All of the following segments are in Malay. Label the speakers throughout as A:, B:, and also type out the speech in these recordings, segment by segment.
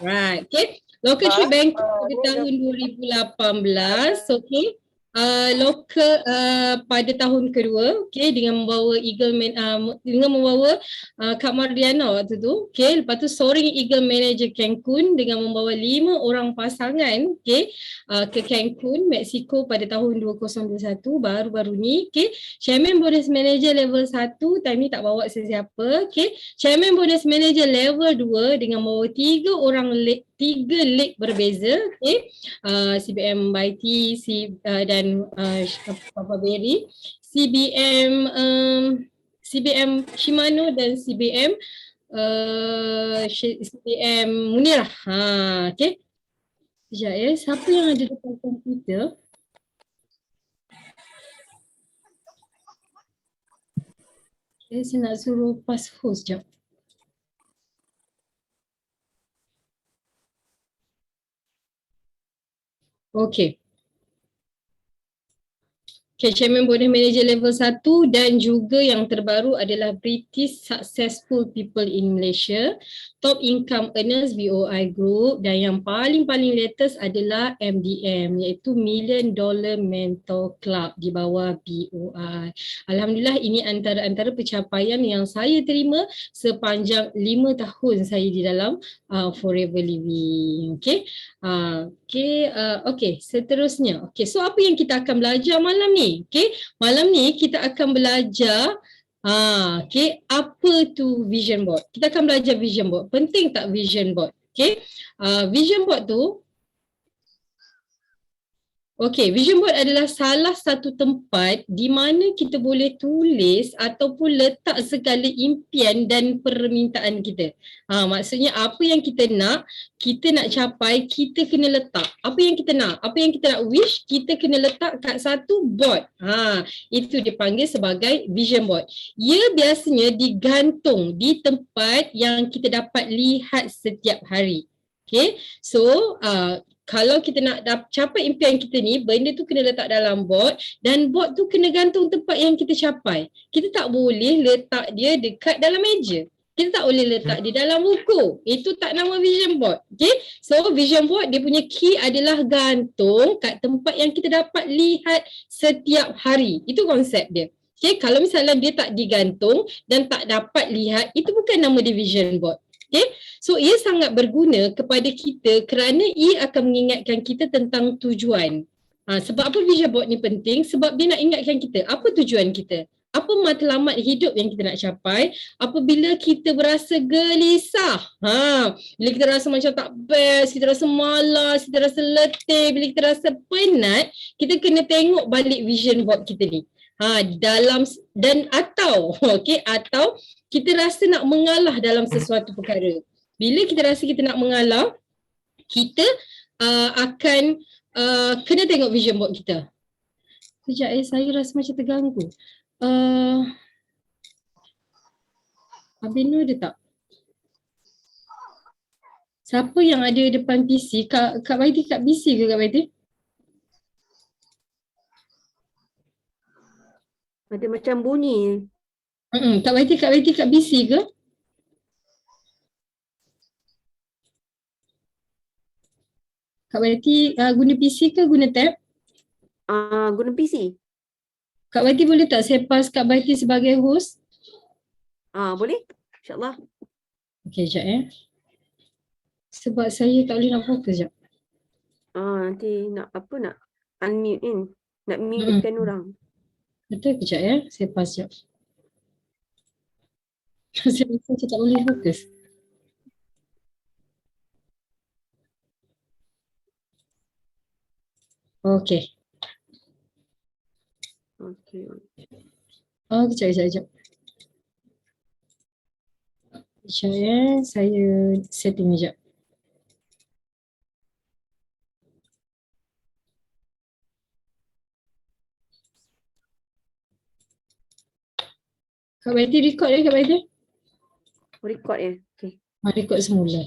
A: Right, okay. Local trade banking pada tahun 2018, okay. Local pada tahun kedua, okay, dengan membawa dengan membawa Kak Mardiana waktu tu, okay. Lepas tu Soaring Eagle Manager Cancun dengan membawa 5 orang pasangan, okay, ke Cancun, Mexico pada tahun 2021 baru-baru ni, okay. Chairman Bonus Manager level 1 time ni tak bawa sesiapa, okay. Chairman Bonus Manager level 2 dengan membawa 3 orang tiga leg berbeza, okay. CBM Baiti dan Papa Berry, CBM Shimano dan CBM Munirah. Okay. Sekejap ya, siapa yang ada depan komputer? Okay, saya nak suruh pass host sekejap. Okay. Okay, Chairman Bonus Manager level 1 dan juga yang terbaru adalah British Successful People in Malaysia, Top Income Earners BOI Group, dan yang paling-paling latest adalah MDM, iaitu Million Dollar Mentor Club di bawah BOI. Alhamdulillah, ini antara pencapaian yang saya terima sepanjang 5 tahun saya di dalam Forever Living. Okay. Okay, seterusnya. Okay, so apa yang kita akan belajar malam ni? Okay, malam ni kita akan belajar okay, apa tu vision board. Kita akan belajar vision board. Penting tak vision board? Okay, vision board tu, okay, vision board adalah salah satu tempat di mana kita boleh tulis ataupun letak segala impian dan permintaan kita. Maksudnya apa yang kita nak capai, kita kena letak. Apa yang kita nak wish, kita kena letak kat satu board. Itu dipanggil sebagai vision board. Ia biasanya digantung di tempat yang kita dapat lihat setiap hari. Okay, so kalau kita nak capai impian kita ni, benda tu kena letak dalam board dan board tu kena gantung tempat yang kita capai. Kita tak boleh letak dia dekat dalam meja. Kita tak boleh letak di dalam buku. Itu tak nama vision board. Okay? So vision board dia punya key adalah gantung kat tempat yang kita dapat lihat setiap hari. Itu konsep dia. Okay? Kalau misalnya dia tak digantung dan tak dapat lihat, itu bukan nama dia vision board. Okay? So ia sangat berguna kepada kita kerana ia akan mengingatkan kita tentang tujuan. Sebab apa vision board ni penting? Sebab dia nak ingatkan kita apa tujuan kita. Apa matlamat hidup yang kita nak capai apabila kita berasa gelisah. Bila kita rasa macam tak best, kita rasa malas, kita rasa letih, bila kita rasa penat, kita kena tengok balik vision board kita ni. Atau kita rasa nak mengalah dalam sesuatu perkara. Bila kita rasa kita nak mengalah, kita akan kena tengok vision board kita. Sekejap saya rasa macam terganggu. Abinu ada tak? Siapa yang ada depan PC? Kak Baiti kat PC ke Kak Baiti?
B: Ada macam bunyi.
A: Kak Baiti kat PC ke? Kak Baiti guna PC ke guna tab?
B: Guna PC.
A: Kak Baiti boleh tak saya pass Kak Baiti sebagai host?
B: Boleh. InsyaAllah.
A: Okay, sekejap Sebab saya tak boleh nak fokus sekejap.
B: Nanti nak unmute kan? Nak mute-kan orang.
A: Betul kejap saya pass sekejap. Saya rasa macam tak boleh fokus. Okay.
B: Okay.
A: Kejap. Saya setting sekejap. Kak Baiti record Kak Baiti?
B: Record ya? Okay.
A: Record semula.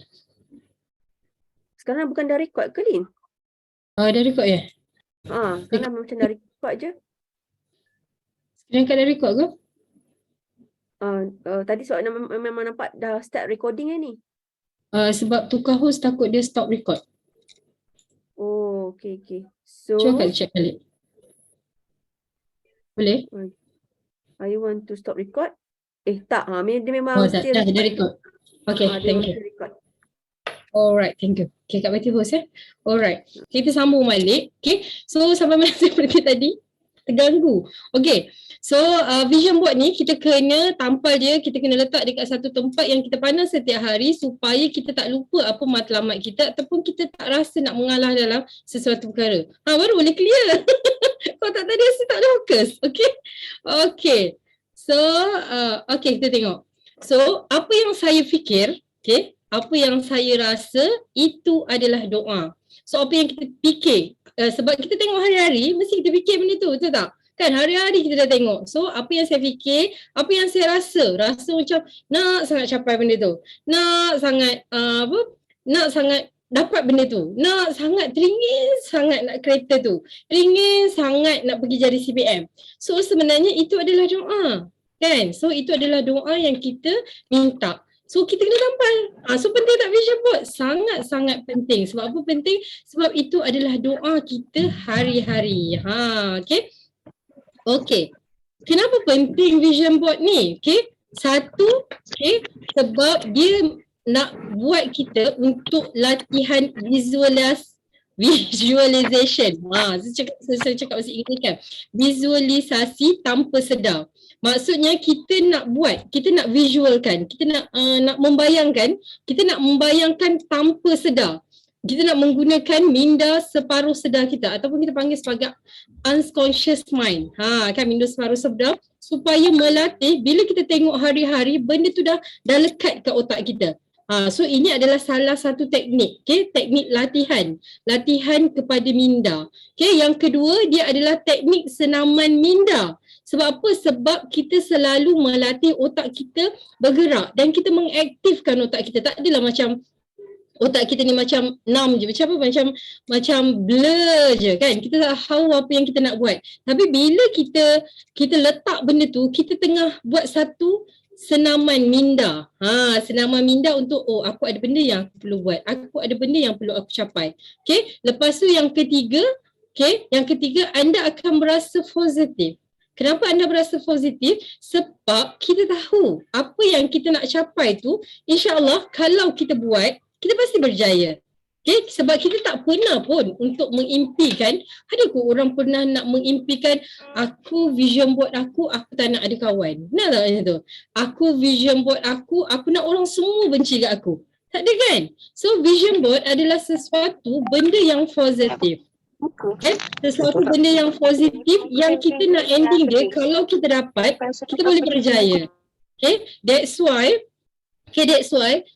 B: Sekarang bukan dah record ke Lin?
A: Dah record ya?
B: Sekarang macam dah record je.
A: Sekarang Kak dah record ke?
B: Tadi soalan memang nampak dah start recording ni.
A: Sebab tukar host takut dia stop record.
B: Oh, okay.
A: Cuba
B: So,
A: kali check balik. Boleh?
B: are you want to stop record? Tak. Dia memang
A: Oh, tak.
B: still
A: Dah
B: record.
A: record. Okay,
B: Dia
A: thank
B: memang
A: you.
B: still record.
A: Alright, thank you. Okay, Kak Betty host Alright, kita sambung balik. Okay, so sampai mana seperti tadi? Terganggu. Okay, so vision board ni kita kena tampal dia, kita kena letak dekat satu tempat yang kita pandang setiap hari supaya kita tak lupa apa matlamat kita ataupun kita tak rasa nak mengalah dalam sesuatu perkara. Baru boleh clear. Kalau tak tadi saya tak ada fokus. Okay. So, okay kita tengok. So, apa yang saya fikir, okay, apa yang saya rasa itu adalah doa. So apa yang kita fikir, sebab kita tengok hari-hari mesti kita fikir benda tu, betul tak? Kan hari-hari kita dah tengok. So apa yang saya fikir, apa yang saya rasa macam nak sangat capai benda tu. Nak sangat nak sangat dapat benda tu. Nak sangat teringin sangat nak kereta tu. Teringin sangat nak pergi jadi CPM. So sebenarnya itu adalah doa. Kan? So itu adalah doa yang kita minta. So kita kena tampal. So penting tak vision board? Sangat-sangat penting. Sebab apa penting? Sebab itu adalah doa kita hari-hari. Okay. Okay. Kenapa penting vision board ni? Okay. Satu, okay, sebab dia nak buat kita untuk latihan visualization. Saya cakap bahasa Inggeris kan. Visualisasi tanpa sedar. Maksudnya kita nak buat, kita nak visualkan, kita nak membayangkan tanpa sedar. Kita nak menggunakan minda separuh sedar kita ataupun kita panggil sebagai unconscious mind. Kan minda separuh sedar supaya melatih bila kita tengok hari-hari benda tu dah lekat ke otak kita. So ini adalah salah satu teknik, okay? Teknik latihan kepada minda. Okay, yang kedua dia adalah teknik senaman minda. Sebab apa? Sebab kita selalu melatih otak kita bergerak dan kita mengaktifkan otak kita. Tak adalah macam otak kita ni macam numb je, macam apa? Macam blur je kan. Kita tak tahu apa yang kita nak buat. Tapi bila kita letak benda tu, kita tengah buat satu senaman minda. Senaman minda untuk aku ada benda yang aku perlu buat. Aku ada benda yang perlu aku capai. Okay. Lepas tu yang ketiga, anda akan berasa positif. Kenapa anda berasa positif? Sebab kita tahu apa yang kita nak capai tu, insya-Allah kalau kita buat, kita pasti berjaya. Okay? Sebab kita tak pernah pun untuk mengimpikan, ada ke orang pernah nak mengimpikan aku vision board aku tak nak ada kawan. Benar tak macam tu? Aku vision board aku nak orang semua benci kat aku. Tak ada kan? So vision board adalah sesuatu benda yang positif. Okay? Sesuatu benda yang positif yang kita nak ending dia, kalau kita dapat, kita boleh berjaya. Okay? That's why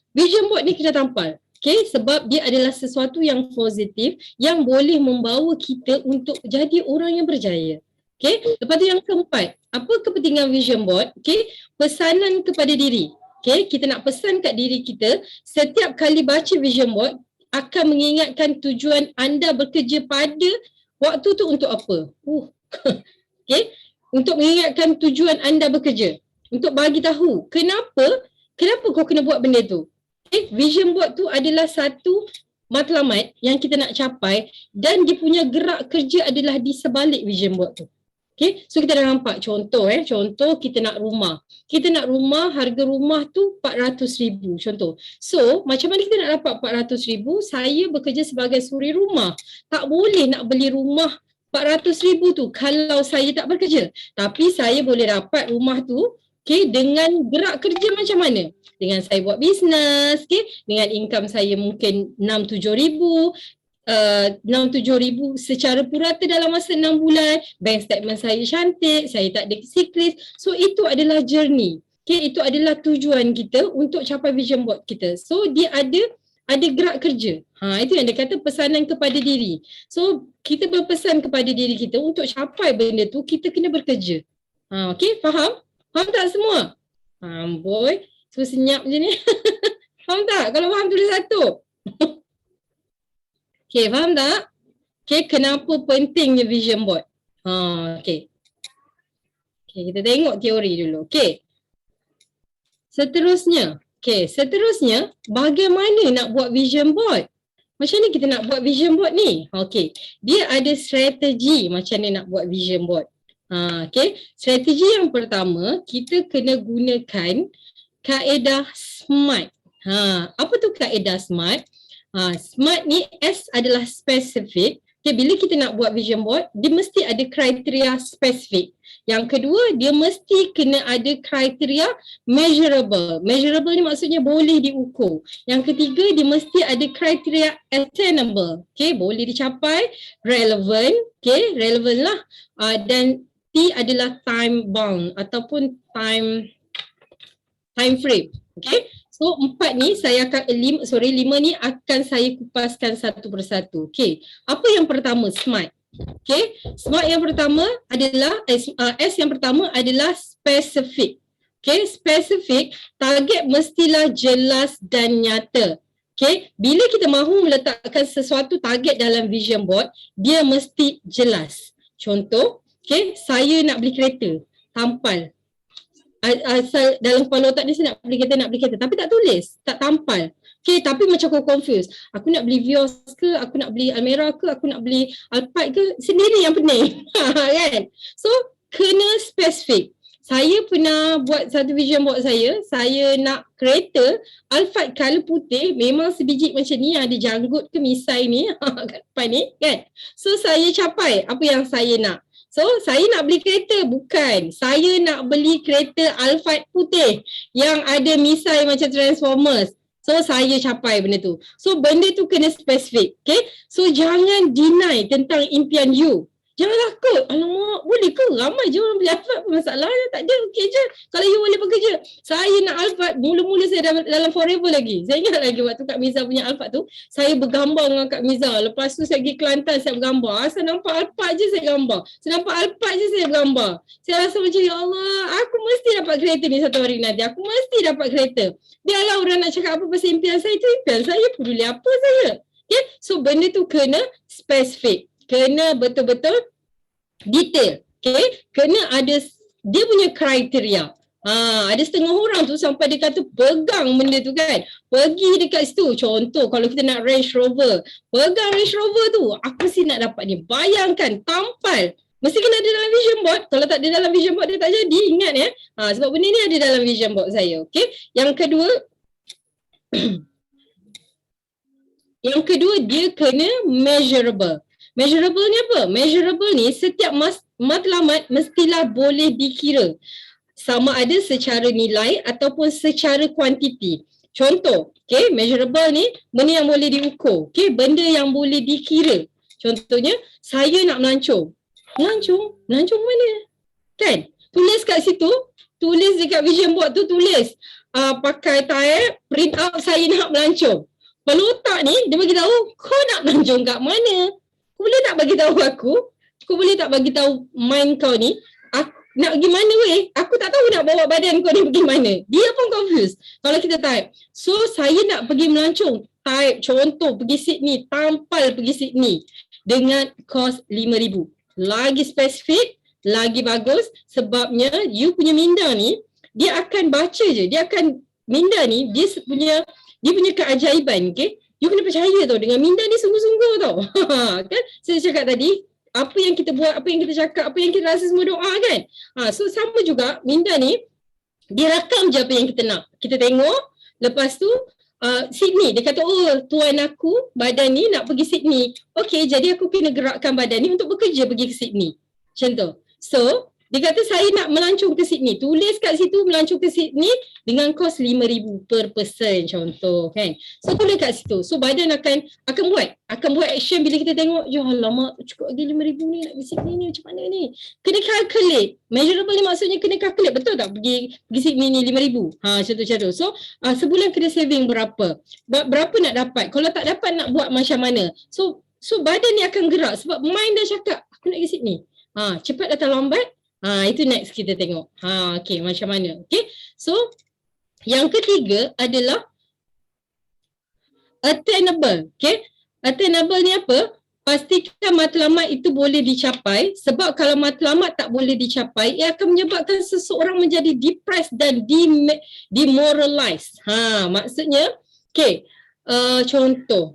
A: vision board ni kita tampal. Okay? Sebab dia adalah sesuatu yang positif yang boleh membawa kita untuk jadi orang yang berjaya. Okay? Lepas tu yang keempat, apa kepentingan vision board? Okay? Pesanan kepada diri. Okay? Kita nak pesan kat diri kita, setiap kali baca vision board, akan mengingatkan tujuan anda bekerja pada waktu tu untuk apa. Okay? Untuk mengingatkan tujuan anda bekerja. Untuk bagi tahu kenapa kau kena buat benda tu. Okay? Vision board tu adalah satu matlamat yang kita nak capai dan dia punya gerak kerja adalah di sebalik vision board tu. Okay, so kita dah nampak contoh kita nak rumah. Kita nak rumah, harga rumah tu 400,000 contoh. So macam mana kita nak dapat 400,000? Saya bekerja sebagai suri rumah. Tak boleh nak beli rumah 400,000 tu kalau saya tak bekerja. Tapi saya boleh dapat rumah tu dengan gerak kerja macam mana? Dengan saya buat bisnes, dengan income saya mungkin 6-7 ribu. 6-7 ribu secara purata dalam masa 6 bulan, bank statement saya cantik, saya tak ada siklis. So itu adalah journey. Itu adalah tujuan kita untuk capai vision board kita. So dia ada gerak kerja. Itu yang dia kata pesanan kepada diri. So kita berpesan kepada diri kita untuk capai benda tu, kita kena bekerja. Okay, faham? Faham tak semua? Boy, so senyap je ni. Faham tak? Kalau faham tulis satu. Okay, faham tak? Okay, kenapa pentingnya vision board? Okay, kita tengok teori dulu. Okay, Seterusnya, seterusnya bagaimana nak buat vision board? Macam ni kita nak buat vision board ni? Dia ada strategi macam ni nak buat vision board. Strategi yang pertama, kita kena gunakan kaedah SMART. Apa tu kaedah SMART? SMART ni, S adalah specific. Bila kita nak buat vision board, dia mesti ada kriteria spesifik. Yang kedua, dia mesti kena ada kriteria measurable. Measurable ni maksudnya boleh diukur. Yang ketiga, dia mesti ada kriteria attainable. Boleh dicapai. Relevant. Relevant lah. Dan T adalah time bound ataupun time frame. So 4 ni saya akan 5 ni akan saya kupaskan satu persatu. Apa yang pertama? SMART. SMART yang pertama adalah S yang pertama adalah specific. Specific, target mestilah jelas dan nyata. Bila kita mahu meletakkan sesuatu target dalam vision board, dia mesti jelas. Contoh, saya nak beli kereta, tampal. Asal dalam kepala otak dia, saya nak beli kereta, tapi tak tulis, tak tampal. Tapi macam aku confused. Aku nak beli Vios ke, aku nak beli Almera ke, aku nak beli Alphard ke, sendiri yang pening. Kan? So, kena spesifik. Saya pernah buat satu vision board saya nak kereta Alphard color putih, memang sebiji macam ni, ada janggut ke misai ni kat depan ni kan. So, saya capai apa yang saya nak. So, saya nak beli kereta, bukan. Saya nak beli kereta Alphard putih yang ada misai macam Transformers. So, saya capai benda tu. So, benda tu kena spesifik. So, jangan deny tentang impian you. Jangan takut. Alamak, boleh ke? Ramai je orang beli Alphard pun masalahnya. Tak ada, okey je. Kalau you boleh bekerja. Saya nak Alphard, mula-mula saya dalam Forever lagi. Saya ingat lagi waktu Kak Miza punya Alphard tu, saya bergambar dengan Kak Miza. Lepas tu saya pergi Kelantan, saya bergambar. Saya nampak Alphard je saya gambar. Saya nampak Alphard je saya bergambar. Saya rasa macam, ya Allah, aku mesti dapat kereta ni satu hari nanti. Aku mesti dapat kereta. Biarlah orang nak cakap apa pasal impian saya, itu impian saya. Peduli apa saya. So benda tu kena spesifik. Kena betul-betul detail. Kena ada dia punya kriteria. Ada setengah orang tu sampai dia kata pegang benda tu kan. Pergi dekat situ. Contoh kalau kita nak Range Rover. Pegang Range Rover tu. Aku mesti nak dapat ni. Bayangkan, tampal. Mesti kena ada dalam vision board. Kalau tak ada dalam vision board, dia tak jadi. Ingat ya. Sebab benda ni ada dalam vision board saya. Yang kedua, yang kedua dia kena measurable. Measurable ni apa? Measurable ni setiap matlamat mestilah boleh dikira. Sama ada secara nilai ataupun secara kuantiti. Contoh, measurable ni benda yang boleh diukur. Benda yang boleh dikira. Contohnya, saya nak melancong. Melancong mana? Kan? Tulis kat situ, tulis dekat vision board tu, tulis. Pakai type, print out saya nak melancong. Kalau otak ni, dia bagi tahu, kau nak melancong kat mana? Kau boleh tak bagi tahu aku? Kau boleh tak bagi tahu mind kau ni? Nak pergi mana weh? Aku tak tahu nak bawa badan kau ni pergi mana. Dia pun confused. Kalau kita type, so saya nak pergi melancong. Type contoh pergi Sydney, tampal pergi Sydney. Dengan kos RM5,000. Lagi spesifik, lagi bagus. Sebabnya you punya minda ni, dia akan baca je. Dia akan, minda ni, dia punya keajaiban. You kena percaya tau, dengan minda ni sungguh-sungguh tau. Kan? Saya cakap tadi, apa yang kita buat, apa yang kita cakap, apa yang kita rasa semua doa kan. So sama juga, minda ni, dia rakam je apa yang kita nak. Kita tengok, lepas tu, Sydney, dia kata, oh tuan aku, badan ni nak pergi Sydney. Okay, jadi aku kena gerakkan badan ni untuk bekerja pergi ke Sydney. Macam tu. So, dia kata saya nak melancong ke Sydney. Tulis kat situ melancong ke Sydney dengan kos RM5,000 per person contoh kan. So tulis kat situ. So badan akan buat action bila kita tengok, ya alamak cukup lagi RM5,000 ni nak pergi Sydney ni macam mana ni. Kena calculate. Measurable ni maksudnya kena calculate. Betul tak pergi Sydney ni RM5,000. Contoh. So sebulan kena saving berapa. Berapa nak dapat. Kalau tak dapat nak buat macam mana. So badan ni akan gerak sebab mind dah cakap aku nak pergi Sydney. Cepat datang lambat. Itu next kita tengok. Okay, macam mana. Okay, so yang ketiga adalah attainable. Okay, attainable ni apa? pastikan matlamat itu boleh dicapai, sebab kalau matlamat tak boleh dicapai, ia akan menyebabkan seseorang menjadi depressed dan demoralized. Maksudnya, contoh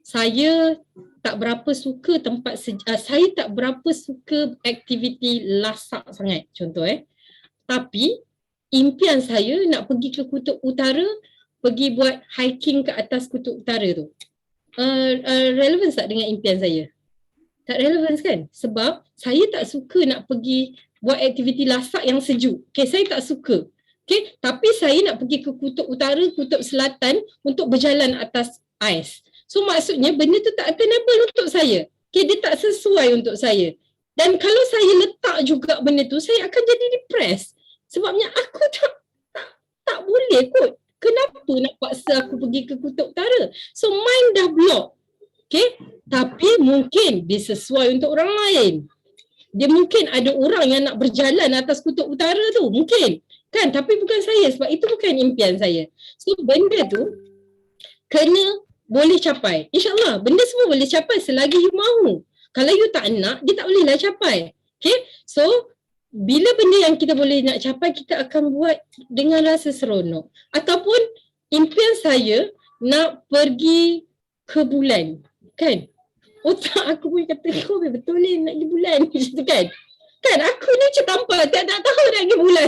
A: saya tak berapa suka saya tak berapa suka aktiviti lasak sangat, contoh tapi impian saya nak pergi ke Kutub Utara, pergi buat hiking ke atas Kutub Utara tu. Relevan tak dengan impian saya? Tak relevan kan? Sebab saya tak suka nak pergi buat aktiviti lasak yang sejuk. Saya tak suka. Tapi saya nak pergi ke Kutub Utara, Kutub Selatan untuk berjalan atas ais. So maksudnya benda tu tak attainable untuk saya. Dia tak sesuai untuk saya. Dan kalau saya letak juga benda tu, saya akan jadi depressed. Sebabnya aku tak boleh kot. Kenapa nak paksa aku pergi ke Kutub Utara? So mind dah block. Tapi mungkin dia sesuai untuk orang lain. Dia mungkin ada orang yang nak berjalan atas Kutub Utara tu. Mungkin. Kan? Tapi bukan saya, sebab itu bukan impian saya. So benda tu kena boleh capai. InsyaAllah benda semua boleh capai selagi you mahu. Kalau you tak nak, dia tak bolehlah capai. So bila benda yang kita boleh nak capai, kita akan buat dengan rasa seronok. Ataupun impian saya nak pergi ke bulan, kan? Otak aku pun kata, kau betul ni nak pergi bulan macam tu kan? Kan aku ni macam tanpa, tak tahu nak pergi bulan.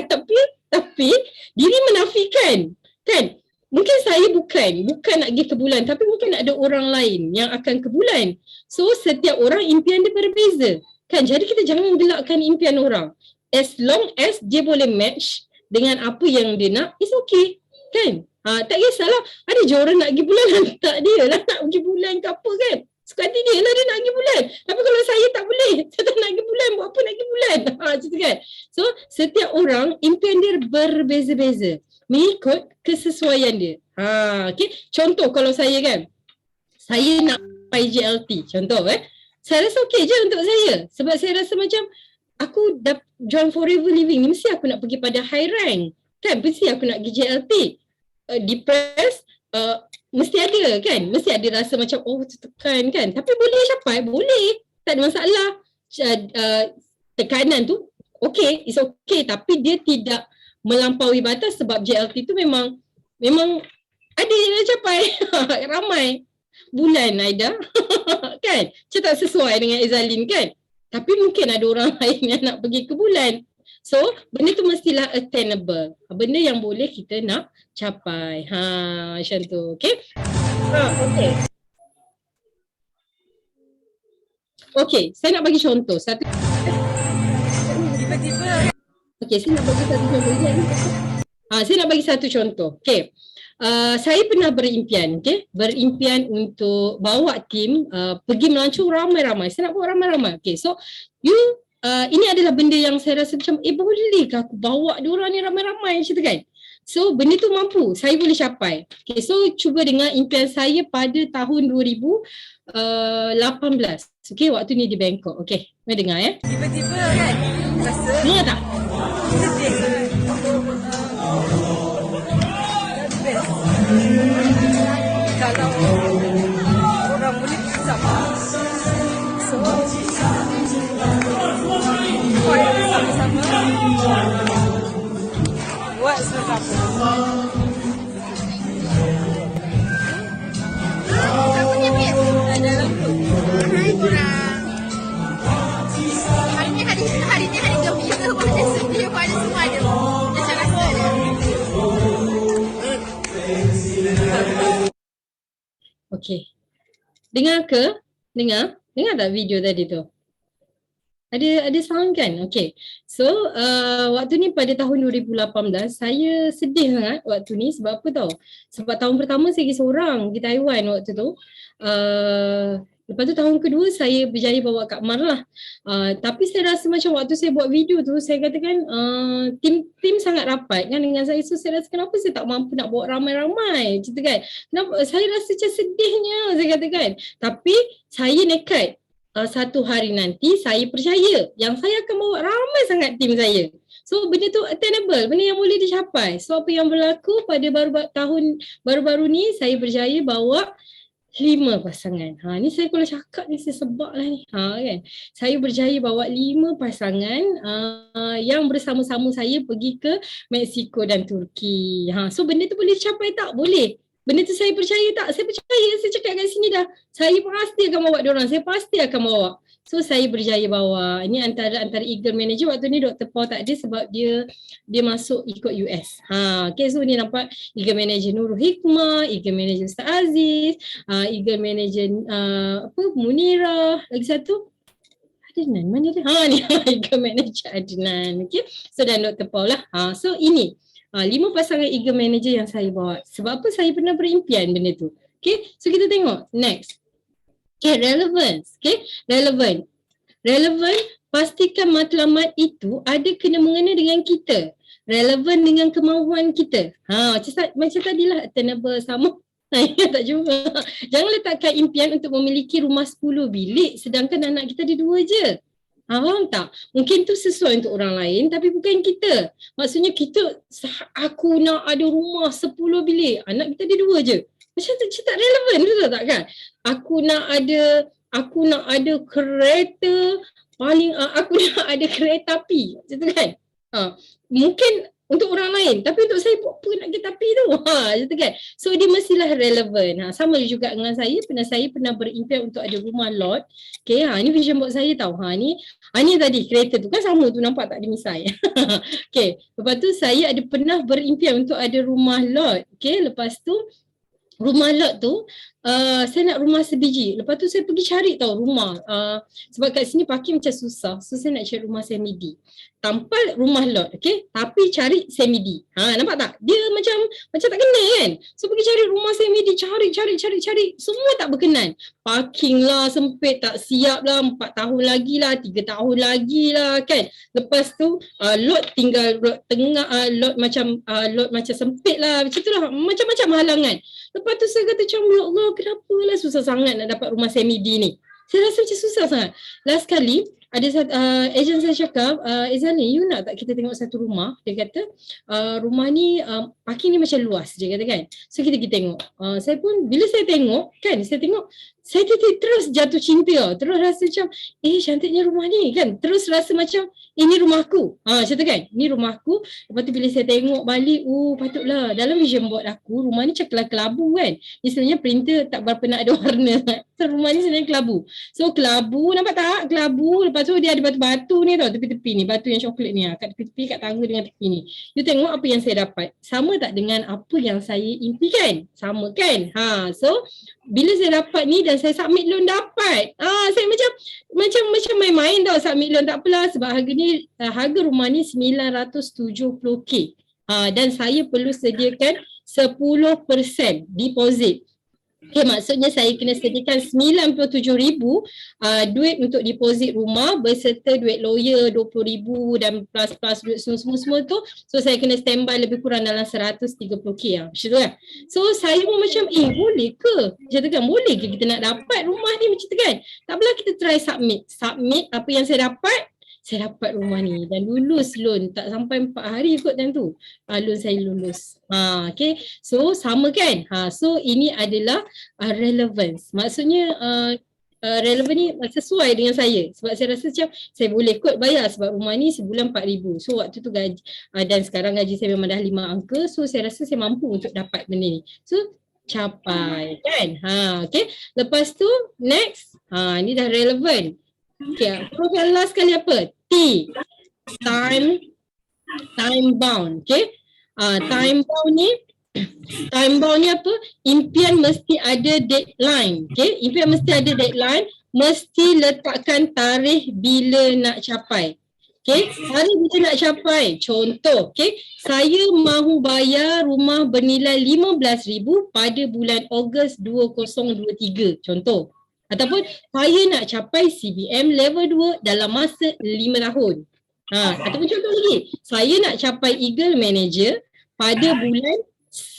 A: Tapi diri menafikan, kan? Mungkin saya bukan nak pergi ke bulan, tapi mungkin ada orang lain yang akan ke bulan. So setiap orang impian dia berbeza, kan? Jadi kita jangan gelakkan impian orang. As long as dia boleh match dengan apa yang dia nak, it's okay, kan? Tak kisahlah, ada je orang nak pergi bulan, tak dia lah nak pergi bulan ke apa kan? Suka hati dia lah dia nak pergi bulan. Tapi kalau saya tak boleh, saya tak nak pergi bulan, buat apa nak pergi bulan? Macam tu kan? So setiap orang impian dia berbeza-beza mengikut kesesuaian dia. Contoh kalau saya kan, saya nak PJLT, contoh saya rasa okey je untuk saya. Sebab saya rasa macam aku dah join Forever Living ni, mesti aku nak pergi pada high rank, kan? Mesti aku nak pergi JLT. Depressed, mesti ada kan? Mesti ada rasa macam tertekan kan? Tapi boleh capai, boleh. Tak ada masalah. Tekanan tu okey, it's okay, tapi dia tidak melampaui batas sebab JLT tu memang ada yang dah capai. Ramai bulan Aida kan? Macam tak sesuai dengan Izalin kan? Tapi mungkin ada orang lain yang nak pergi ke bulan. So benda tu mestilah attainable. Benda yang boleh kita nak capai. Macam tu. Okay? Okay, saya nak bagi contoh. Saya nak bagi satu contoh. Okay. Saya pernah berimpian, berimpian untuk bawa tim pergi melancong ramai-ramai. Saya nak bawa ramai-ramai. Okay, so ini adalah benda yang saya rasa macam bolehkah aku bawa diorang ni ramai-ramai macam tu kan? So benda tu mampu, saya boleh capai. Okay, so cuba dengar impian saya pada tahun 2018. Okay, waktu ni di Bangkok. Okay, mari dengar ya.
C: Tiba-tiba kan rasa
A: dengar tak?
C: sedih. Kalau orang boleh bersama, so kau bersama-sama buat sesuatu.
D: Apa ni Fit?
C: Ada lampu.
D: Hai korang. Hari ni hari gembira pun ada sedih pun ada semua ada. Macam rasa dia.
A: Okay. Dengar ke? Dengar? Dengar tak video tadi tu? Ada sound kan? Okay. So waktu ni pada tahun 2018 saya sedih sangat waktu ni. Sebab apa tau? Sebab tahun pertama saya pergi seorang di Taiwan waktu tu. Lepas tu tahun kedua saya berjaya bawa Kak Mar lah. Tapi saya rasa macam waktu saya buat video tu, saya katakan tim sangat rapat kan dengan saya. So saya rasa kenapa saya tak mampu nak bawa ramai-ramai macam tu kan. Kenapa? Saya rasa macam sedihnya saya katakan. Tapi saya nekat. Satu hari nanti saya percaya yang saya akan bawa ramai sangat tim saya. So benda tu attainable, benda yang boleh dicapai. So apa yang berlaku pada tahun baru-baru ni, saya berjaya bawa 5 pasangan. Ni saya kalau cakap ni saya sebab lah ni. Kan. Saya berjaya bawa 5 pasangan yang bersama-sama saya pergi ke Mexico dan Turki. So benda tu boleh dicapai tak? Boleh. Benda tu saya percaya tak? Saya percaya. Saya cakap kat sini dah. Saya pasti akan bawa diorang. Saya pasti akan bawa. So saya berjaya bawa. Ini antara Eagle Manager. Waktu ni Dr. Paul tak ada sebab dia masuk ikut US. Okay, so ni nampak Eagle Manager Nurul Hikmah, Eagle Manager Ustaz Aziz, Eagle Manager Munira, lagi satu Adnan, mana dia? Ni Eagle Manager Adnan. Okay, so dan Dr. Paul lah. So ini 5 pasangan Eagle Manager yang saya bawa. Sebab apa? Saya pernah berimpian benda tu. Okay, so kita tengok next. Okay, relevance. Okay, relevant. Pastikan matlamat itu ada kena mengena dengan kita. Relevan dengan kemahuan kita. Macam tadilah attainable sama. Tak juga. Jangan letakkan impian untuk memiliki rumah 10 bilik sedangkan anak kita ada 2 je. Faham tak? Mungkin tu sesuai untuk orang lain tapi bukan kita. Maksudnya aku nak ada rumah 10 bilik, anak kita ada 2 je. Macam tak relevan, betul tak kan? Aku nak ada kereta paling aku nak ada kereta api. Macam tu kan? Mungkin untuk orang lain tapi untuk saya buat apa nak kereta api tu? Macam tu kan? So dia mestilah relevan. Sama juga dengan saya pernah berimpian untuk ada rumah lot. Okay, ni vision board saya tau. Ni tadi kereta tu kan sama tu, nampak tak ada misai. Okay, lepas tu saya ada pernah berimpian untuk ada rumah lot. Okay, lepas tu rumah lot tu saya nak rumah sebiji. Lepas tu saya pergi cari tau rumah. Sebab kat sini parking macam susah. So saya nak cari rumah semi-D. Tampal rumah lot, okay? Tapi cari semi-D. Nampak tak? Dia macam tak kena kan? So pergi cari rumah semi-D, cari. Semua tak berkenan. Parking lah sempit, tak siap lah, 4 tahun lagi lah, 3 tahun lagi lah kan? Lepas tu lot tinggal lot tengah, lot macam sempit lah. Macam tu lah, macam-macam halangan. Lepas tu saya kata macam, ya Allah, kenapa lah susah sangat nak dapat rumah semi-D ni? Saya rasa macam susah sangat. Last kali, ada ejen saya cakap, Izani, you nak tak kita tengok satu rumah? Dia kata, rumah ni, parking ni macam luas, dia kata kan. So kita pergi tengok. Saya pun, bila saya tengok, saya terus jatuh cinta. Terus rasa macam, cantiknya rumah ni kan. Terus rasa macam, ini rumahku. Macam tu kan, ini rumahku. Lepas tu bila saya tengok balik, patutlah. Dalam vision board aku, rumah ni macam kelabu kan. Ni sebenarnya printer tak berapa nak ada warna. So rumah ni sebenarnya kelabu. So kelabu, nampak tak? Kelabu. Lepas tu dia ada batu-batu ni tau, tepi-tepi ni. Batu yang coklat ni kat tepi-tepi, kat tangga dengan tepi ni. You tengok apa yang saya dapat. Sama tak dengan apa yang saya impikan? Sama kan? So bila saya dapat ni dan saya submit loan dapat. Saya macam main-main tau submit loan, tak apalah sebab harga rumah ni 970k. Dan saya perlu sediakan 10% deposit. Okay, maksudnya saya kena sediakan 97,000 duit untuk deposit rumah berserta duit lawyer 20,000 dan plus duit semua tu. So saya kena standby lebih kurang dalam 130k lah. Macam tu kan. So saya pun macam boleh ke? Macam tu kan, boleh ke kita nak dapat rumah ni macam tu kan? Tak apalah kita try submit. Submit apa yang saya dapat. Saya dapat rumah ni dan lulus loan. Tak sampai 4 hari kot time tu. Loan saya lulus. Okay. So sama kan? So ini adalah relevance. Maksudnya relevan ni sesuai dengan saya. Sebab saya rasa macam saya boleh kot bayar sebab rumah ni sebulan 4,000. So waktu tu gaji dan sekarang gaji saya memang dah 5 angka. So saya rasa saya mampu untuk dapat benda ni. So capai kan? Okay. Lepas tu next. Ni dah relevan. Okay, profile last kali apa? T. Time bound. Okay. Time bound ni apa? Impian mesti ada deadline. Okay. Impian mesti ada deadline. Mesti letakkan tarikh bila nak capai. Okay. Tarikh bila nak capai. Contoh. Okay. Saya mahu bayar rumah bernilai 15,000 pada bulan Ogos 2023. Contoh. Ataupun saya nak capai CBM level 2 dalam masa 5 tahun. Ataupun contoh lagi, saya nak capai Eagle Manager pada bulan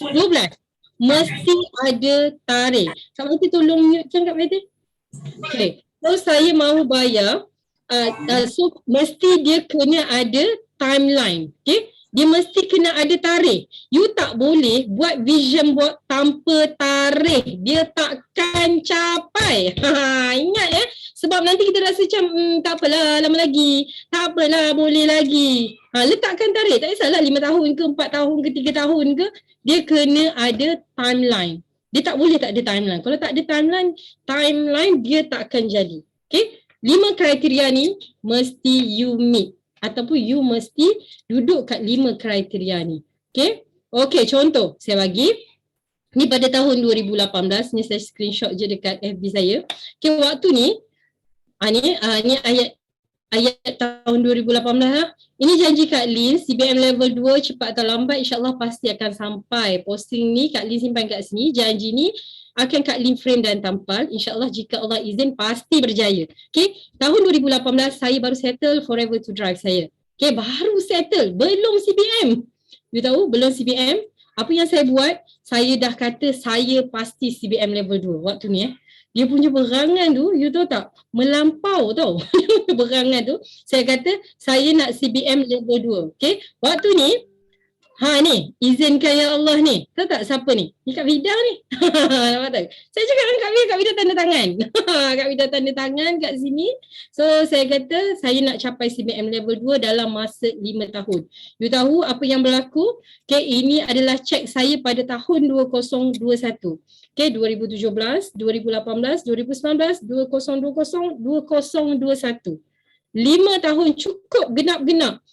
A: 12. Mesti ada tarikh. Kak Maiti tolong mute kan Kak Maiti? Okay. So saya mahu bayar, so mesti dia kena ada timeline. Okay. dia mesti kena ada tarikh. You tak boleh buat vision board tanpa tarikh. Dia takkan capai. Ingat ya. Sebab nanti kita rasa macam tak apalah lama lagi. Tak apalah boleh lagi. Letakkan tarikh. Tak kisahlah 5 tahun ke 4 tahun ke 3 tahun ke. Dia kena ada timeline. Dia tak boleh tak ada timeline. Kalau tak ada timeline dia tak akan jadi. Okay. 5 kriteria ni mesti you meet. Ataupun you mesti duduk kat 5 kriteria ni. Okay. Okay, contoh saya bagi. Ni pada tahun 2018. Ni saya screenshot je dekat FB saya. Okay, waktu ni. Ni ayat tahun 2018 lah. Ini janji Kak Lin, CBM level 2 cepat atau lambat insyaAllah pasti akan sampai. Posting ni Kak Lin simpan kat sini. Janji ni akan Kak Lin frame dan tampal. InsyaAllah jika Allah izin pasti berjaya. Okay, tahun 2018 saya baru settle Forever to Drive saya. Okay, baru settle. Belum CBM. You tahu, belum CBM. Apa yang saya buat? Saya dah kata saya pasti CBM level 2 waktu ni Dia punya berangan tu, you tahu tak? Melampau tau. Berangan tu. Saya kata saya nak CBM level 2. Okay, waktu ni ni, izinkan ya Allah ni. Tahu tak siapa ni? Ni Kak Vida ni. Nampak tak? Saya cakap dengan Kak Vida tanda tangan. Kak Vida tanda tangan kat sini. So saya kata saya nak capai CBM level 2 dalam masa 5 tahun. You tahu apa yang berlaku? Okay, ini adalah cek saya pada tahun 2021. Okay, 2017, 2018, 2019, 2020, 2021. 5 tahun cukup genap-genap.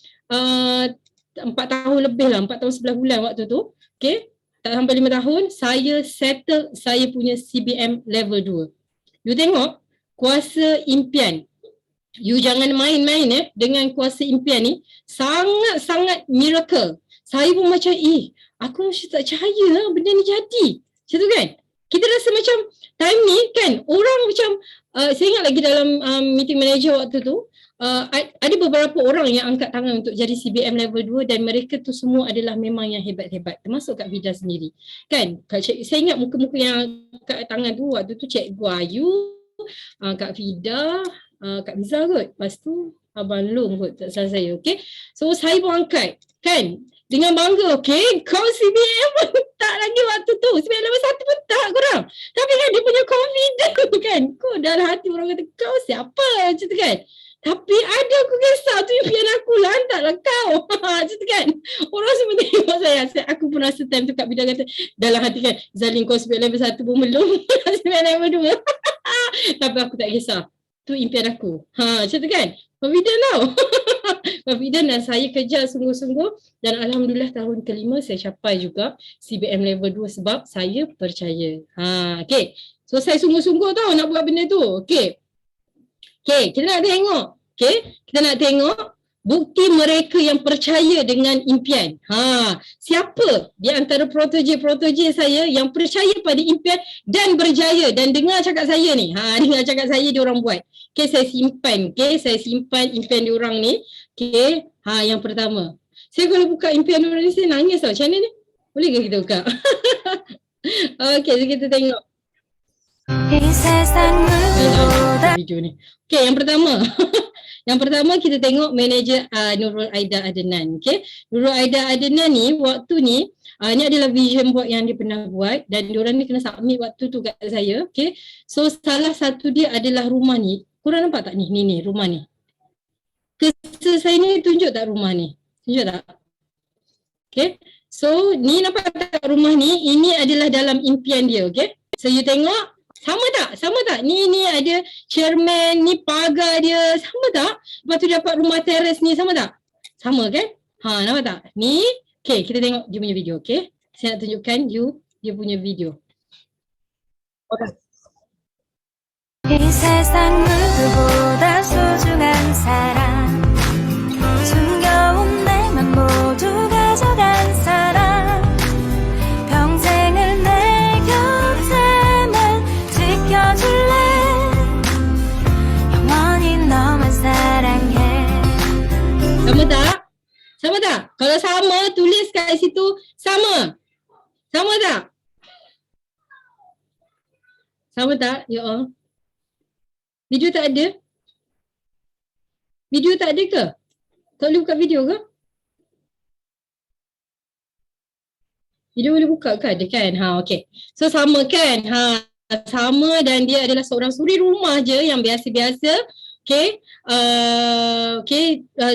A: 4 tahun lebih lah, 4 tahun 11 bulan waktu tu. Okay, tak sampai 5 tahun, saya settle saya punya CBM level 2. You tengok, kuasa impian. You jangan main-main dengan kuasa impian ni. Sangat-sangat miracle. Saya pun macam, aku mesti tak percaya lah benda ni jadi. Macam tu kan? Kita rasa macam time ni kan, orang macam, saya ingat lagi dalam meeting manager waktu tu, ada beberapa orang yang angkat tangan untuk jadi CBM level 2 dan mereka tu semua adalah memang yang hebat-hebat. Termasuk Kak Vida sendiri. Kan? Saya ingat muka-muka yang angkat tangan tu waktu tu Cikgu Ayu, Kak Vida, Kak Biza kot. Lepas tu Abang Long kot tak salah saya. Okay. So saya pun angkat. Kan? Dengan bangga. Okay. Kau CBM pun tak lagi waktu tu. CBM level 1 pun tak korang. Tapi kan dia punya confident kan. Kau dalam hati orang kata kau siapa? Macam tu kan. Tapi ada aku kisah tu impian aku lah, hantarlah kau. Macam tu kan. Orang semua tengok saya. Aku pun rasa time tu Kak Bida kata dalam hati kan, Zalin kau CBM level 1 pun belum. CBM level 2. Tapi aku tak kisah. Tu impian aku. Macam tu kan. Confident tau. Confident dan saya kejar sungguh-sungguh. Dan Alhamdulillah tahun ke-5 saya capai juga CBM level 2 sebab saya percaya. Okay. So saya sungguh-sungguh tau nak buat benda tu. Okay. Okay, kita nak tengok. Okay, kita nak tengok bukti mereka yang percaya dengan impian. Siapa di antara protege saya yang percaya pada impian dan berjaya dan dengar cakap saya ni. Dengar cakap saya dia orang buat. Okay, saya simpan. Okay, saya simpan impian dia orang ni. Okay, yang pertama. Saya kalau buka impian dia orang ni saya nangis tau. Macam mana ni? Boleh ke kita buka? Okay, so kita tengok. Video ni. Okay, yang pertama. Yang pertama kita tengok manager Nurul Aida Adnan. Okay, Nurul Aida Adnan ni waktu ni ni adalah vision board yang dia pernah buat dan diorang ni kena submit waktu tu kat saya. Okay, so salah satu dia adalah rumah ni. Korang nampak tak ni? Ni rumah ni. Cursor saya ni tunjuk tak rumah ni? Tunjuk tak? Okay, so ni nampak tak rumah ni? Ini adalah dalam impian dia. Okay, so you tengok. Sama tak? Sama tak? Ni ada chairman, ni pagar dia. Sama tak? Lepas tu dapat rumah teres ni. Sama tak? Sama kan? Nampak tak? Ni. Okay, kita tengok dia punya video. Okay. Saya nak tunjukkan you dia punya video. Okay. 이 세상 누구보다 소중한 사람 숨겨온 내 맘 모두 가져간 사람 평생을 내 곁에만 지켜줄래 영원히 너만 사랑해. Sama tak? Sama tak? Kalau sama tulis kat situ sama. Sama tak? Sama tak? Ya Allah. Video tak ada? Video tak ada ke? Tak boleh buka video ke? Video boleh buka ke ada kan? Okay. So sama kan? Sama dan dia adalah seorang suri rumah je yang biasa-biasa. Okay.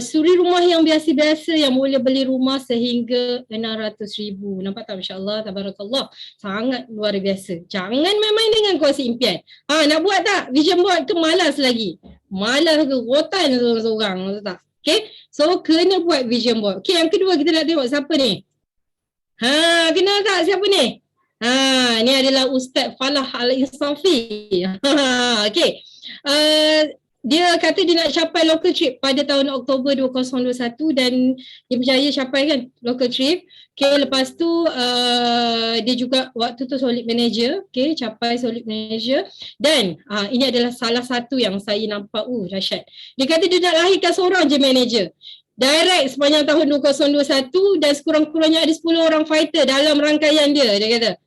A: Suri rumah yang biasa-biasa yang boleh beli rumah sehingga 600,000. Nampak tak? Masya Allah, tabarakallah. Sangat luar biasa. Jangan main-main dengan kuasa impian. Nak buat tak? Vision board ke malas lagi? Malas ke rotan seorang-seorang. Tak? Okay. So kena buat vision board. Okay, yang kedua kita nak tengok siapa ni? Kenal tak siapa ni? Ni adalah Ustaz Falah Al-Insafi. Okay. Dia kata dia nak capai local trip pada tahun Oktober 2021 dan dia berjaya capai kan local trip. Okay, lepas tu dia juga waktu tu solid manager. Okay, capai solid manager. Dan ini adalah salah satu yang saya nampak, dahsyat. Dia kata dia nak lahirkan seorang je manager. Direct sepanjang tahun 2021 dan sekurang-kurangnya ada 10 orang fighter dalam rangkaian dia kata.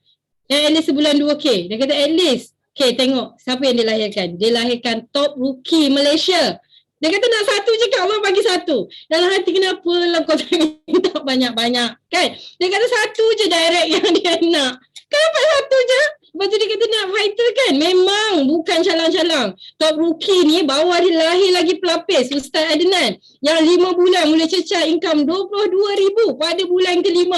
A: Yang at least sebulan 2K. Dia kata at least. Okay, tengok siapa yang dia lahirkan. Dia lahirkan top rookie Malaysia. Dia kata nak satu je Kak, Allah bagi satu. Dalam hati kenapa lah kau tak minta banyak-banyak kan. Dia kata satu je direct yang dia nak. Kenapa satu je? Lepas tu dia kata nak fighter kan. Memang bukan calang-calang. Top rookie ni bawah dia lahir lagi pelapis Ustaz Adnan. Yang 5 bulan mula cecah income 22,000 pada bulan ke-5.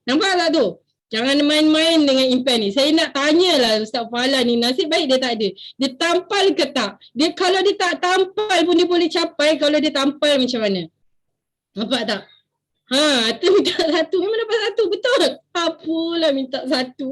A: Nampak tak tu? Jangan main-main dengan impian ni. Saya nak tanyalah Ustaz Fahla ni, nasib baik dia tak ada. Dia tampal ke tak? Dia kalau dia tak tampal pun dia boleh capai. Kalau dia tampal macam mana? Nampak tak? Tu minta satu. Memang dapat satu. Betul? Apalah minta satu.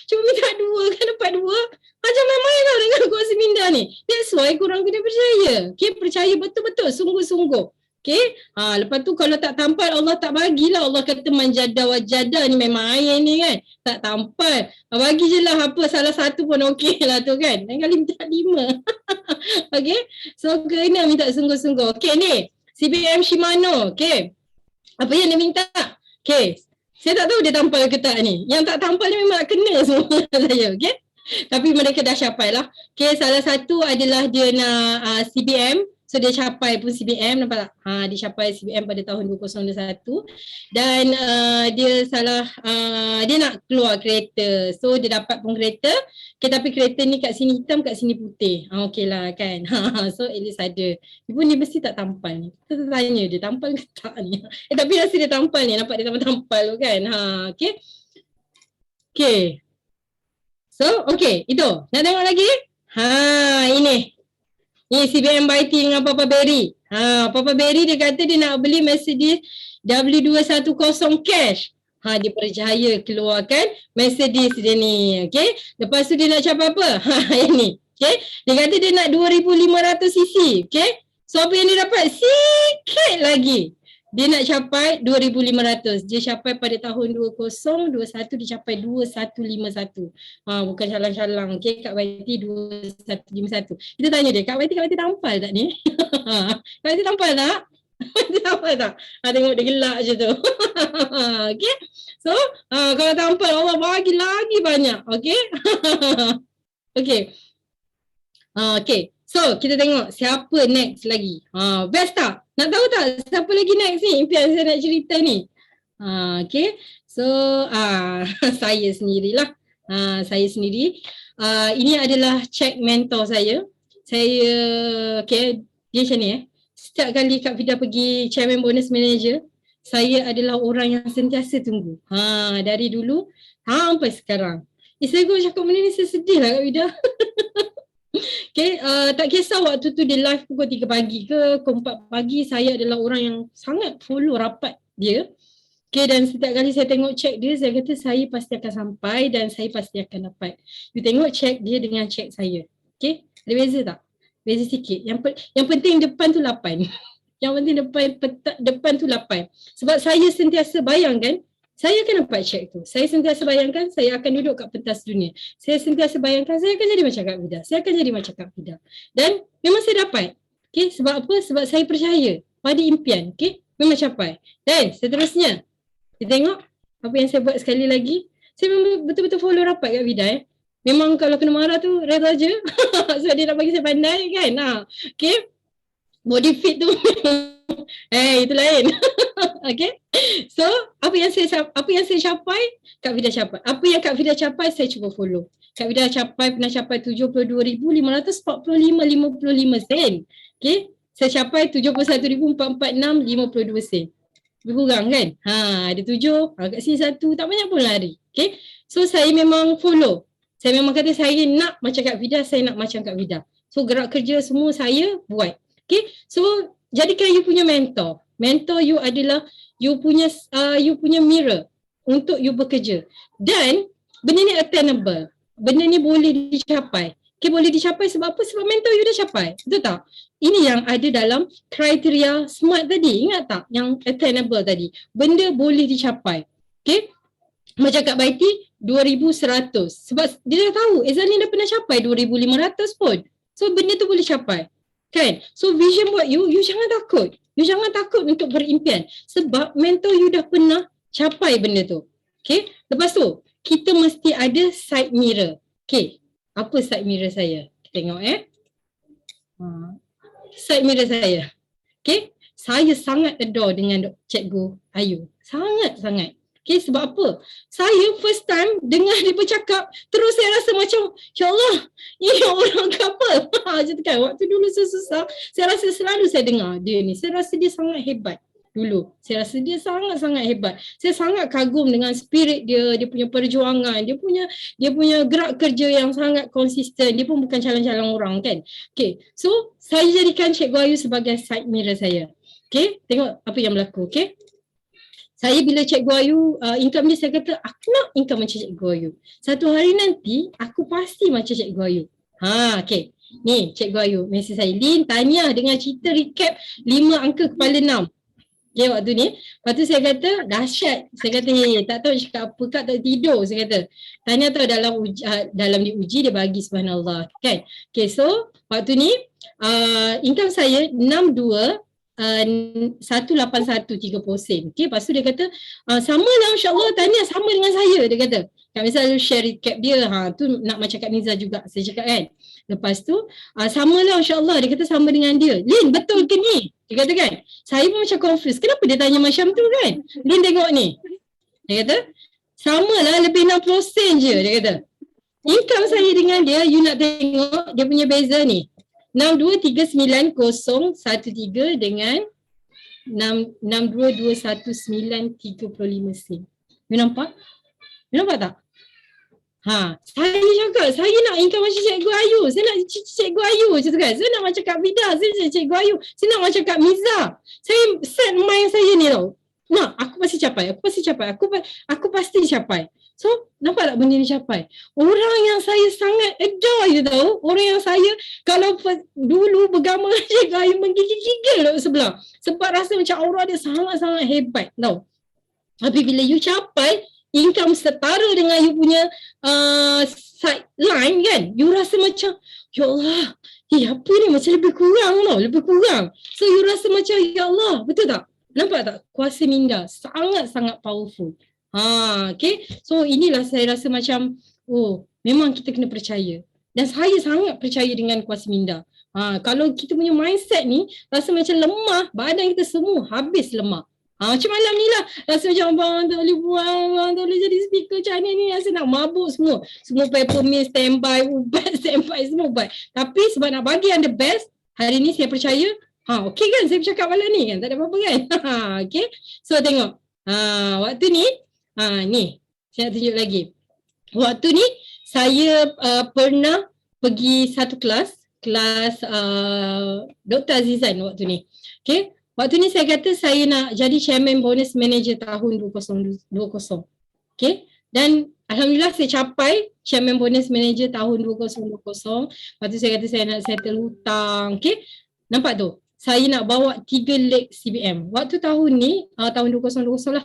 A: Cuma minta dua kan dapat dua. Macam main-main lah dengan kuasa minda ni. That's why korang kena percaya. Okay, percaya betul-betul. Sungguh-sungguh. Okay. Lepas tu kalau tak tampal Allah tak bagilah. Allah kata manjada wajada ni memang air ni kan. Tak tampal. Bagi je lah apa salah satu pun okey lah tu kan. Lain kali minta 5. Okay. So kena minta sungguh-sungguh. Okay ni. CBM Shimano. Okay. Apa yang dia minta? Okay. Saya tak tahu dia tampal ke tak ni. Yang tak tampal ni memang kena semua saya. Okay. Tapi mereka dah capai lah. Okay. Salah satu adalah dia nak CBM. So dia capai pun CBM, nampak tak? Dia capai CBM pada tahun 2021 dan dia nak keluar kereta. So dia dapat pun kereta. Okay, tapi kereta ni kat sini hitam, kat sini putih. Okey lah kan. So at least ada. Dia pun dia mesti tak tampal ni. Kita tanya dia tampal ke tak ni. Tapi rasa dia tampal ni. Nampak dia tampal kan. Okay. Okay. So okay, itu. Nak tengok lagi? Ini. Ni CBM by T dengan Papa Berry. Papa Berry dia kata dia nak beli Mercedes W210 cash. Dia percaya keluarkan Mercedes dia ni. Okay. Lepas tu dia nak capai apa? Ini. Okay. Dia kata dia nak 2,500cc. Okay. So apa yang dia dapat? Sikit lagi. Dia nak capai 2,500. Dia capai pada tahun 2021, dia capai 2,151. Bukan calang-calang. Okay, Kak Waiti 2,151. Kita tanya dia, Kak Waiti tampal tak ni? Kak Waiti tampal tak? Dia tampal tak? Tengok dia gelak je tu. Okay. So, kalau tampal Allah bagi lagi banyak. Okay. Okay. Okay. So, kita tengok siapa next lagi. Best tak? Nak tahu tak siapa lagi next ni? Impian saya nak cerita ni. Okay. So, saya sendirilah. Saya sendiri. Ini adalah check mentor saya. Saya, okay, dia macam ni setiap kali Kak Fida pergi chairman bonus manager, saya adalah orang yang sentiasa tunggu. Dari dulu sampai sekarang. Saya cakap benda ni saya sedih lah Kak Fida. Okay, tak kisah waktu tu dia live pukul 3 pagi ke pukul 4 pagi, saya adalah orang yang sangat follow rapat dia. Okay, dan setiap kali saya tengok check dia, saya kata saya pasti akan sampai dan saya pasti akan dapat. You tengok check dia dengan check saya. Okay, ada beza tak? Beza sikit. Yang penting depan tu 8. Yang penting depan tu 8. Sebab saya sentiasa bayangkan saya akan dapat check tu. Saya sentiasa bayangkan saya akan duduk kat pentas dunia. Saya sentiasa bayangkan saya akan jadi macam Kak Fida. Saya akan jadi macam Kak Fida. Dan memang saya dapat. Okay, sebab apa? Sebab saya percaya pada impian. Okay, memang capai. Dan seterusnya, kita tengok apa yang saya buat sekali lagi. Saya memang betul-betul follow rapat Kak Fida. Memang kalau kena marah tu, reda je. Sebab dia nak bagi saya pandai kan. Okay. body fit tu itu lain. Okay. So apa yang saya capai, Kak Vida capai. Apa yang Kak Vida capai, saya cuba follow. Kak Vida pernah capai 72,545 sen. Okay. Saya capai 71,446,52 sen. Lebih kurang kan? Ada 7, kat sini 1, tak banyak pun lari. Okay. So saya memang follow. Saya memang kata saya nak macam Kak Vida, saya nak macam Kak Vida. So gerak kerja semua saya buat. Okay. So jadikan you punya mentor. Mentor you adalah you punya mirror untuk you bekerja. Dan benda ni attainable. Benda ni boleh dicapai. Okay, boleh dicapai sebab apa? Sebab mentor you dah capai. Betul tak? Ini yang ada dalam kriteria SMART tadi. Ingat tak? Yang attainable tadi. Benda boleh dicapai. Okay. Macam Kak Baiti 2,100. Sebab dia dah tahu Ezani dah pernah capai 2,500 pun. So benda tu boleh capai. Kan? So vision buat you jangan takut. You jangan takut untuk berimpian. Sebab mentor you dah pernah capai benda tu. Okay. Lepas tu, kita mesti ada side mirror. Okay. Apa side mirror saya? Kita tengok side mirror saya. Okay. Saya sangat adore dengan Cikgu Ayu. Sangat-sangat. Okay, sebab apa? Saya first time dengar dia bercakap, terus saya rasa macam, ya Allah, ini orang ke apa? Macam tu kan, waktu dulu susah, saya rasa selalu saya dengar dia ni. Saya rasa dia sangat hebat dulu. Saya rasa dia sangat-sangat hebat. Saya sangat kagum dengan spirit dia, dia punya perjuangan, dia punya gerak kerja yang sangat konsisten. Dia pun bukan calon-calon orang kan. Okay, so saya jadikan Cikgu Ayu sebagai side mirror saya. Okay, tengok apa yang berlaku. Okay. Saya bila Cikgu Ayu income dia, saya kata aku nak income macam Cikgu Ayu. Satu hari nanti aku pasti macam Cikgu Ayu. Okay. Ni Cikgu Ayu, mesej saya. Lin, tahniah dengan cerita recap 5 angka kepala 6. Okay, waktu ni. Lepas tu saya kata, dahsyat. Saya kata, tak tahu cakap apa Kak, tak tidur. Saya kata, tahniah tahu dalam diuji dia bagi, subhanallah. Kan? Okay, so waktu ni income saya 62 181.30 sen. Okay, lepas tu dia kata sama lah insyaAllah, tahniah sama dengan saya. Dia kata Kak Miza selalu share recap dia, tu nak macam Kak Miza juga saya cakap kan. Lepas tu sama lah insyaAllah, dia kata sama dengan dia. Lin, betul ke ni? Dia kata kan, saya pun macam confused, kenapa dia tanya macam tu kan. Lin tengok ni, dia kata sama lah, lebih 60 sen je. Dia kata income saya dengan dia, you nak tengok dia punya beza ni, 6239.013 dengan 6221.935 sen. You nampak? You nampak tak? Saya cakap, saya nak income macam Cikgu Ayu. Saya nak Cikgu Ayu macam tu kan. Saya nak macam Kak Vida, saya nak Cikgu Ayu. Saya nak macam Kak Miza. Saya set mind saya ni tau. Nak, aku pasti capai. Aku pasti capai. So, nampak tak benda ni capai? Orang yang saya sangat adore you tahu. Orang yang saya, kalau dulu bergama Cikgu Ayu menggigil-gigil sebelah. Sebab rasa macam aura dia sangat-sangat hebat tau. Tapi bila you capai income setara dengan you punya sideline kan, you rasa macam, ya Allah, apa ni macam lebih kurang tau, lebih kurang. So you rasa macam, ya Allah, betul tak? Nampak tak? Kuasa minda sangat-sangat powerful. Okay. So inilah saya rasa macam, memang kita kena percaya. Dan saya sangat percaya dengan kuasa minda. Kalau kita punya mindset ni rasa macam lemah, badan kita semua habis lemah. Macam malam ni lah, rasa macam abang tak boleh buang, abang tak boleh jadi speaker macam ni, rasa nak mabuk semua. Semua peppermint standby, ubat standby, semua ubat. Tapi sebab nak bagi yang the best, hari ni saya percaya, okey kan saya bercakap malam ni kan, tak ada apa-apa kan. Okay, so tengok. Waktu ni, ni, saya nak tunjuk lagi. Waktu ni, saya pernah pergi satu kelas Dr. Azizan waktu ni. Okay. Waktu ni saya kata saya nak jadi chairman bonus manager tahun 2020. Okay. Dan alhamdulillah saya capai chairman bonus manager tahun 2020. Lepas tu saya kata saya nak settle hutang. Okay. Nampak tu? Saya nak bawa 3 leg CBM. Waktu tahun ni, tahun 2020 lah.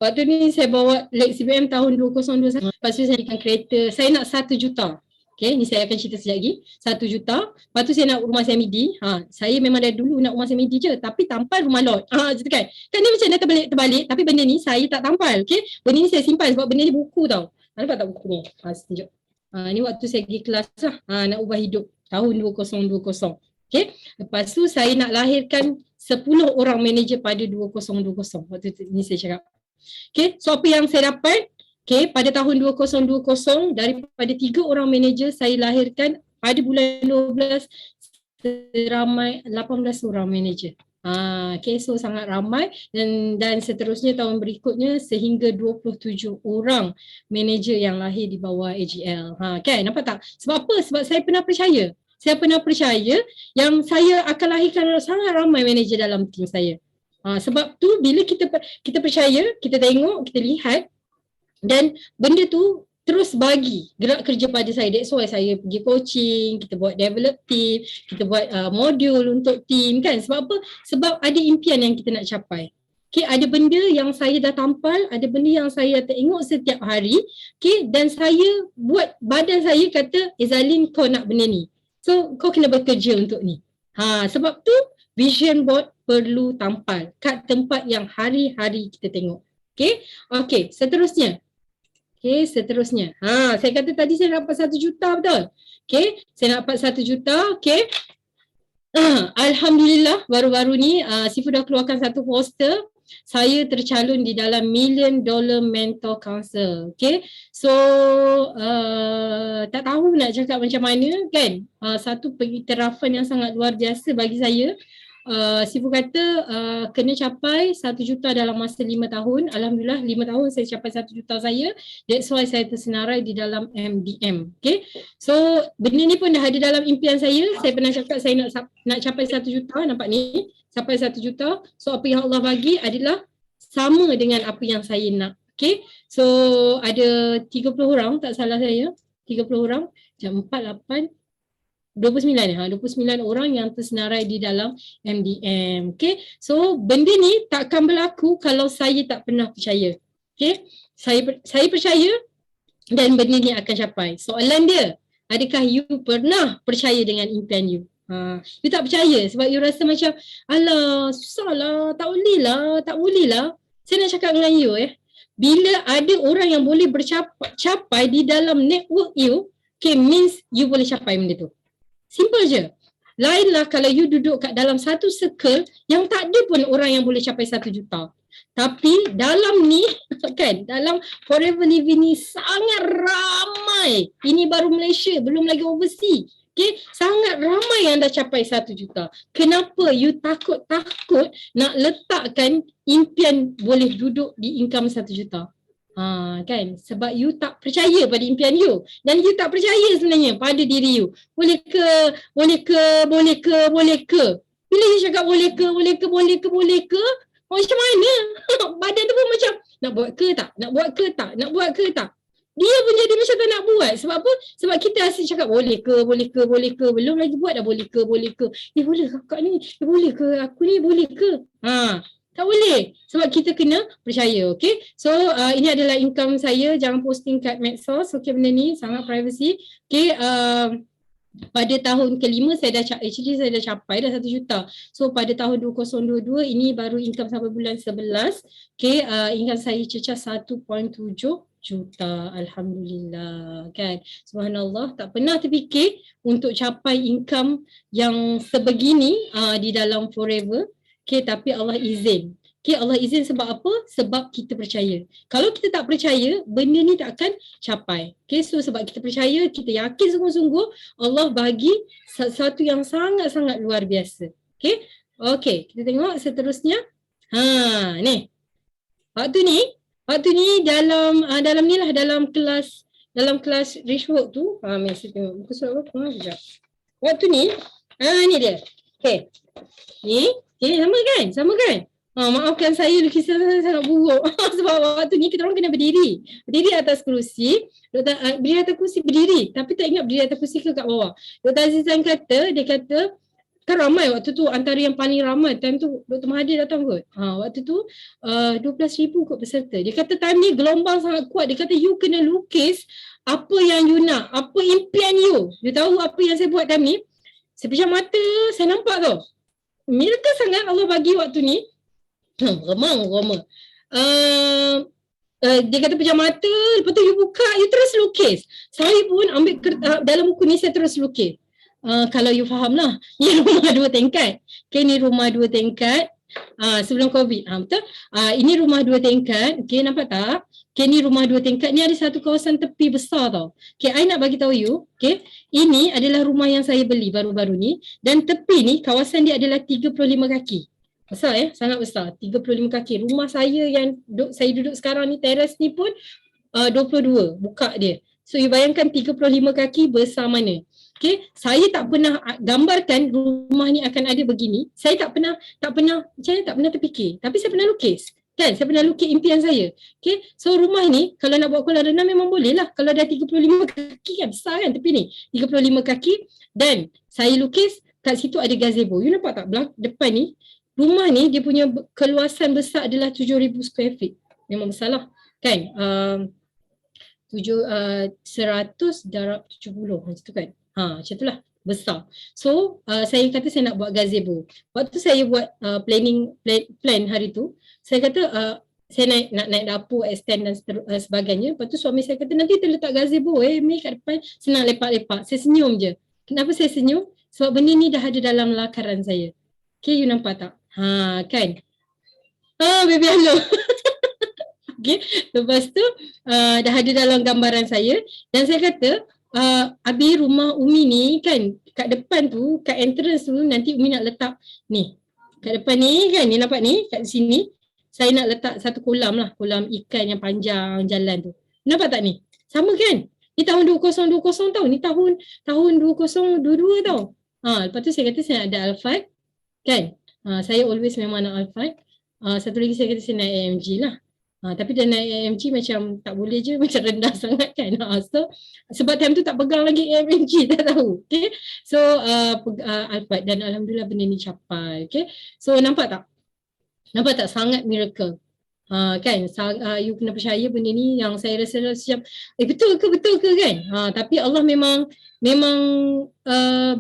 A: Waktu ni saya bawa leg CBM tahun 2021. Lepas tu saya jadikan kereta. Saya nak 1 juta. Okay, ni saya akan cerita sekejap lagi. 1 juta. Lepas tu saya nak rumah semi-D. Saya memang dari dulu nak rumah semi-D je. Tapi tampal rumah lot. Macam tu kan. Kan ni macam dah terbalik. Tapi benda ni saya tak tampal. Okay. Benda ni saya simpan sebab benda ni buku tau. Nampak tak buku ni? Saya tunjuk. Ni waktu saya pergi kelas lah, nak ubah hidup tahun 2020. Okay, lepas tu saya nak lahirkan 10 orang manager pada 2020. Waktu tu ni saya cakap. Okay, so apa yang saya dapat? Okay, pada tahun 2020 daripada 3 orang manager saya lahirkan pada bulan 12 seramai 18 orang manager. Okay, so sangat ramai dan seterusnya tahun berikutnya sehingga 27 orang manager yang lahir di bawah AGL. Kan, nampak tak? Sebab apa? Sebab saya pernah percaya. Saya pernah percaya yang saya akan lahirkan sangat ramai manager dalam tim saya. Sebab tu bila kita percaya, kita tengok, kita lihat dan benda tu terus bagi gerak kerja pada saya. That's why saya pergi coaching, kita buat develop team, kita buat modul untuk team kan. Sebab apa? Sebab ada impian yang kita nak capai. Okay, ada benda yang saya dah tampal, ada benda yang saya tengok setiap hari. Okay, dan saya buat, badan saya kata, Zalin kau nak benda ni. So kau kena bekerja untuk ni. Sebab tu vision board perlu tampal kat tempat yang hari-hari kita tengok. Okay, seterusnya. Saya kata tadi saya dapat 1 juta, betul? Okay, saya dapat 1 juta. Okay. Alhamdulillah baru-baru ni Sifu dah keluarkan satu poster. Saya tercalon di dalam $1 Million Mentor Council. Okay, so tak tahu nak cakap macam mana kan. Satu pengiktirafan yang sangat luar biasa bagi saya. Sifu kata kena capai 1 juta dalam masa 5 tahun. Alhamdulillah 5 tahun saya capai 1 juta saya. That's why saya tersenarai di dalam MDM. Okay, so benda ni pun dah ada dalam impian saya. Saya pernah cakap saya nak capai 1 juta. Nampak ni, capai 1 juta. So apa yang Allah bagi adalah sama dengan apa yang saya nak. Okay, so ada 30 orang, tak salah saya, 30 orang, jam 4, 8, 29 orang yang tersenarai di dalam MDM. Okay, so benda ni takkan berlaku kalau saya tak pernah percaya. Okay, saya percaya dan benda ni akan capai. Soalan dia, adakah you pernah percaya dengan impian you? You tak percaya sebab you rasa macam alah susah lah, tak boleh lah. Saya nak cakap dengan you bila ada orang yang boleh bercapai di dalam network you, okay, means you boleh capai benda tu. Simple je. Lainlah kalau you duduk kat dalam satu circle yang tak ada pun orang yang boleh capai 1 juta. Tapi dalam ni kan, dalam Forever Living ni sangat ramai. Ini baru Malaysia, belum lagi overseas. Okay, sangat ramai yang dah capai 1 juta. Kenapa you takut nak letakkan impian boleh duduk di income 1 juta? Kan, sebab you tak percaya pada impian you dan you tak percaya sebenarnya pada diri you. Boleh ke? Bila you cakap boleh ke? Macam mana? Badan tu pun macam nak buat ke tak? Dia pun jadi macam tak nak buat. Sebab apa? Sebab kita asyik cakap boleh ke? Belum lagi buat dah boleh ke? Boleh kakak ni? Boleh ke? Aku ni boleh ke? Tak boleh. Sebab kita kena percaya. Okay. So ini adalah income saya. Jangan posting kat medsos. Okay, benda ni sangat privacy. Okay. Pada tahun kelima saya dah capai dah 1 juta. So pada tahun 2022 ini baru income sampai bulan 11. Okay. Income saya cecah 1.7 juta. Alhamdulillah. Kan. Subhanallah. Tak pernah terfikir untuk capai income yang sebegini di dalam Forever. Okay, tapi Allah izin. Okay, Allah izin sebab apa? Sebab kita percaya. Kalau kita tak percaya, benda ni tak akan capai. Okay, so sebab kita percaya, kita yakin sungguh-sungguh, Allah bagi sesuatu yang sangat-sangat luar biasa. Okay, kita tengok seterusnya. Ni. Waktu ni dalam ni lah, dalam kelas Richwork tu. Mesti tengok muka surat apa? Sekejap. Waktu ni, ni dia. Okay. Ni. Okay, sama kan? Maafkan saya lukisan saya sangat buruk. Sebab waktu ni kita orang kena berdiri atas kerusi. Berdiri atas kerusi, berdiri. Tapi tak ingat berdiri atas kerusi ke kat bawah. Dr. Azizan kata, dia kata, kan ramai waktu tu, antara yang paling ramai time tu Dr. Mahathir datang kot. Waktu tu 12,000 kot peserta. Dia kata time ni gelombang sangat kuat. Dia kata you kena lukis apa yang you nak, apa impian you. You tahu apa yang saya buat time ni? Sepejam mata saya nampak tau. Miracle sangat Allah bagi waktu ni. Roma. dia kata pejam mata, lepas tu you buka, you terus lukis. Saya pun ambil dalam buku ni saya terus lukis. Kalau you faham lah, ni rumah 2 tingkat. Okay, ni rumah 2 tingkat. Sebelum COVID. Betul? Ini rumah 2 tingkat. Okay, nampak tak? Okay, ni rumah 2 tingkat. Ni ada satu kawasan tepi besar tau. Okay, I nak bagi tahu you. Okay, ini adalah rumah yang saya beli baru-baru ni. Dan tepi ni, kawasan dia adalah 35 kaki. Besar sangat besar. 35 kaki. Rumah saya yang saya duduk sekarang ni, teras ni pun 22 buka dia. So you bayangkan 35 kaki besar mana. Okay, saya tak pernah gambarkan rumah ni akan ada begini. Saya tak pernah terfikir. Tapi saya pernah lukis. Kan, saya pernah lukis impian saya. Okay, so rumah ni kalau nak buat kolam renang memang boleh lah. Kalau dah 35 kaki kan, besar kan tepi ni. 35 kaki dan saya lukis kat situ ada gazebo. You nampak tak depan ni? Rumah ni dia punya keluasan besar adalah 7,000 square feet. Memang besar lah. Kan? 100 darab 70 macam tu kan. Macam tu lah. Besar. So saya kata saya nak buat gazebo. Waktu saya buat plan hari tu, saya kata saya nak naik dapur, extend dan sebagainya. Lepas tu suami saya kata nanti kita letak gazebo Mei kat depan, senang lepak-lepak. Saya senyum je. Kenapa saya senyum? Sebab benda ni dah ada dalam lakaran saya. Okay, you nampak tak? Kan? Baby hello. Okay, lepas tu dah ada dalam gambaran saya dan saya kata Abi rumah Umi ni kan kat depan tu, kat entrance tu nanti Umi nak letak ni. Kat depan ni kan, ni nampak ni kat sini saya nak letak satu kolam lah, kolam ikan yang panjang jalan tu. Nampak tak ni? Sama kan? Ni tahun 2020 tau. Ni tahun 2022 tau. Lepas tu saya kata saya ada Alphard kan? Saya always memang nak Alphard. Satu lagi saya kata saya nak AMG lah. Tapi dah naik AMG macam tak boleh je, macam rendah sangat kan. So sebab time tu tak pegang lagi AMG, tak tahu. Okay. So Alphard dan alhamdulillah benda ni capai. Okay. So nampak tak? Nampak tak sangat miracle. Kan, you kena percaya benda ni yang saya rasa macam betul ke kan. Tapi Allah memang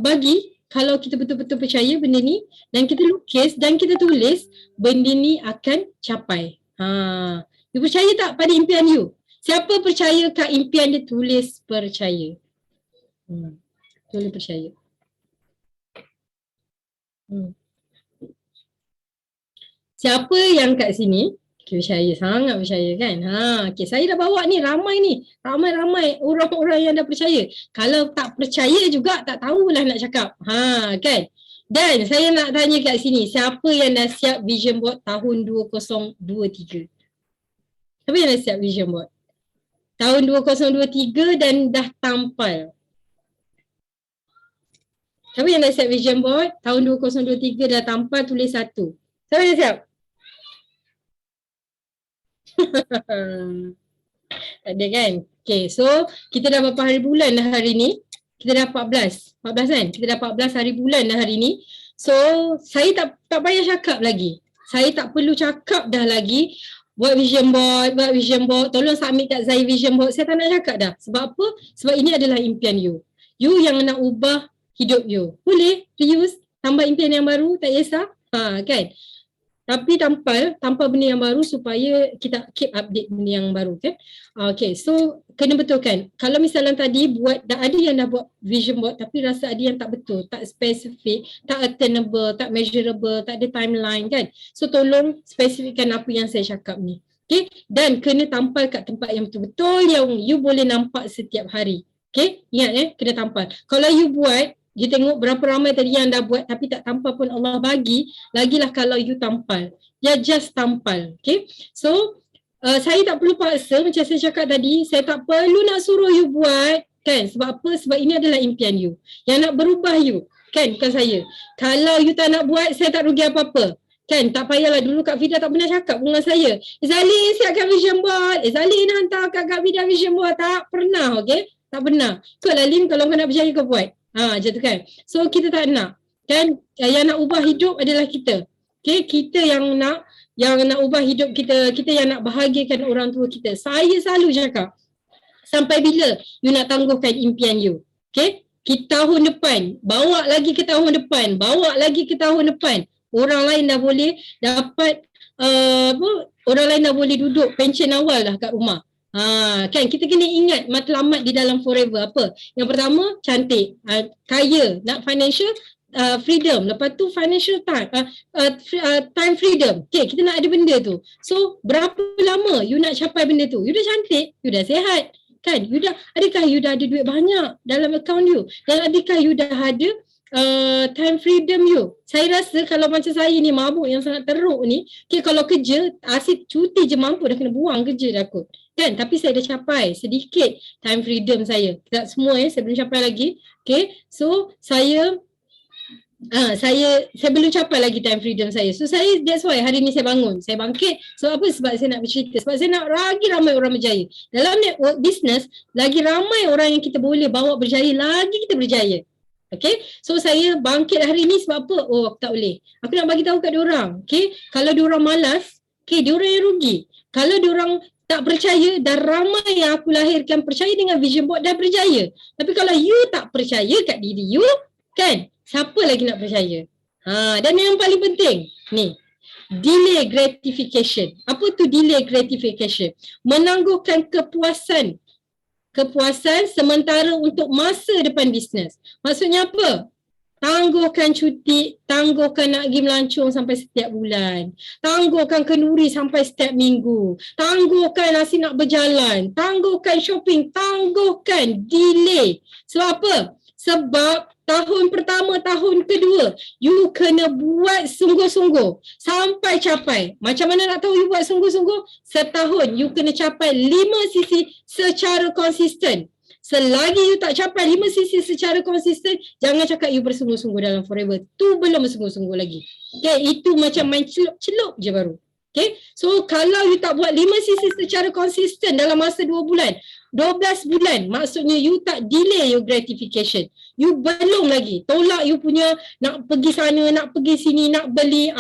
A: bagi. Kalau kita betul-betul percaya benda ni dan kita lukis dan kita tulis, benda ni akan capai. You percaya tak pada impian you? Siapa percaya kat impian dia, tulis percaya. Tulis percaya. Siapa yang kat sini percaya, sangat percaya kan? Okay, saya dah bawa ni, ramai orang-orang yang dah percaya. Kalau tak percaya juga tak tahulah nak cakap. Kan? Dan saya nak tanya kat sini, siapa yang dah siap vision board tahun 2023? Siapa yang dah siap vision board? Tahun 2023 dan dah tampal. Siapa yang dah siap vision board? Tahun 2023 dah tampal, tulis 1. Siapa yang dah siap? Ada kan? Okay, so kita dah berapa hari bulan dah hari ni? Kita dah 14 kan? Kita dah 14 hari bulan dah hari ni. So saya tak payah cakap lagi. Saya tak perlu cakap dah lagi. Buat vision board. Tolong submit kat Zai vision board. Saya tak nak cakap dah. Sebab apa? Sebab ini adalah impian you. You yang nak ubah hidup you. Boleh reuse, tambah impian yang baru, tak kisah. Kan? Tapi tampal benda yang baru supaya kita keep update benda yang baru kan. Okay, so kena betulkan. Kalau misalnya tadi ada yang dah buat vision board tapi rasa ada yang tak betul, tak spesifik, tak attainable, tak measurable, tak ada timeline kan. So tolong spesifikkan apa yang saya cakap ni. Okay, dan kena tampal kat tempat yang betul-betul yang you boleh nampak setiap hari. Okay, ingat kena tampal. Kalau you buat, you tengok berapa ramai tadi yang dah buat tapi tak tampal pun Allah bagi. Lagilah kalau you tampal. Ya just tampal. Okay. So saya tak perlu paksa macam saya cakap tadi. Saya tak perlu nak suruh you buat. Kan. Sebab apa? Sebab ini adalah impian you. Yang nak berubah you. Kan. Bukan saya. Kalau you tak nak buat, saya tak rugi apa-apa. Kan. Tak payahlah. Dulu Kak Fida tak pernah cakap dengan saya. Zalin siapkan vision board. Zalin hantar kat Kak Fida vision board. Tak pernah. Okay. Tak pernah. Kau lah Lin, kalau kau nak percaya kau buat. Macam tu kan. So kita tak nak. Kan, yang nak ubah hidup adalah kita. Okay, kita yang nak ubah hidup kita. Kita yang nak bahagiakan orang tua kita. Saya selalu cakap, sampai bila you nak tangguhkan impian you? Okay, tahun depan, bawa lagi ke tahun depan, bawa lagi ke tahun depan. Orang lain dah boleh dapat orang lain dah boleh duduk pension awal dah kat rumah. Kan kita kena ingat matlamat di dalam forever apa? Yang pertama cantik, kaya, nak financial freedom, lepas tu financial time, time freedom. Okay, kita nak ada benda tu. So berapa lama you nak capai benda tu? You dah cantik, you dah sihat, kan? Adakah you dah ada duit banyak dalam akaun you? Dan adakah you dah ada time freedom you? Saya rasa kalau macam saya ni mabuk yang sangat teruk ni, okay, kalau kerja asyik cuti je mampu dah kena buang kerja dah kot. Kan, tapi saya dah capai sedikit time freedom saya. Tak semua saya belum capai lagi. Okay, so saya belum capai lagi time freedom saya. So that's why hari ni saya bangun, saya bangkit. So apa? Sebab saya nak bercerita, sebab saya nak lagi ramai orang berjaya. Dalam network business, lagi ramai orang yang kita boleh bawa berjaya, lagi kita berjaya. Okay, so saya bangkit hari ni sebab apa? Oh, aku tak boleh. Aku nak bagi tahu kat diorang. Okay, kalau diorang malas, okay, diorang yang rugi. Kalau diorang tak percaya, dan ramai yang aku lahirkan percaya dengan vision board dah berjaya. Tapi kalau you tak percaya kat diri you, kan, siapa lagi nak percaya? Dan yang paling penting, ni, delay gratification. Apa tu delay gratification? Menangguhkan kepuasan sementara untuk masa depan bisnes. Maksudnya apa? Tangguhkan cuti, tangguhkan nak pergi melancong sampai setiap bulan, tangguhkan kenduri sampai setiap minggu, tangguhkan nasi nak berjalan, tangguhkan shopping, tangguhkan, delay. Sebab apa? Sebab tahun pertama, tahun kedua, you kena buat sungguh-sungguh sampai capai. Macam mana nak tahu you buat sungguh-sungguh? Setahun you kena capai 5 sisi secara konsisten. Selagi you tak capai 5 sisi secara konsisten, jangan cakap you bersungguh-sungguh dalam forever. Tu belum bersungguh-sungguh lagi. Okay, itu macam main celup-celup je baru. Okay, so kalau you tak buat 5 sisi secara konsisten dalam masa 2 bulan, 12 bulan, maksudnya you tak delay your gratification. You belum lagi. Tolak you punya nak pergi sana, nak pergi sini, nak beli.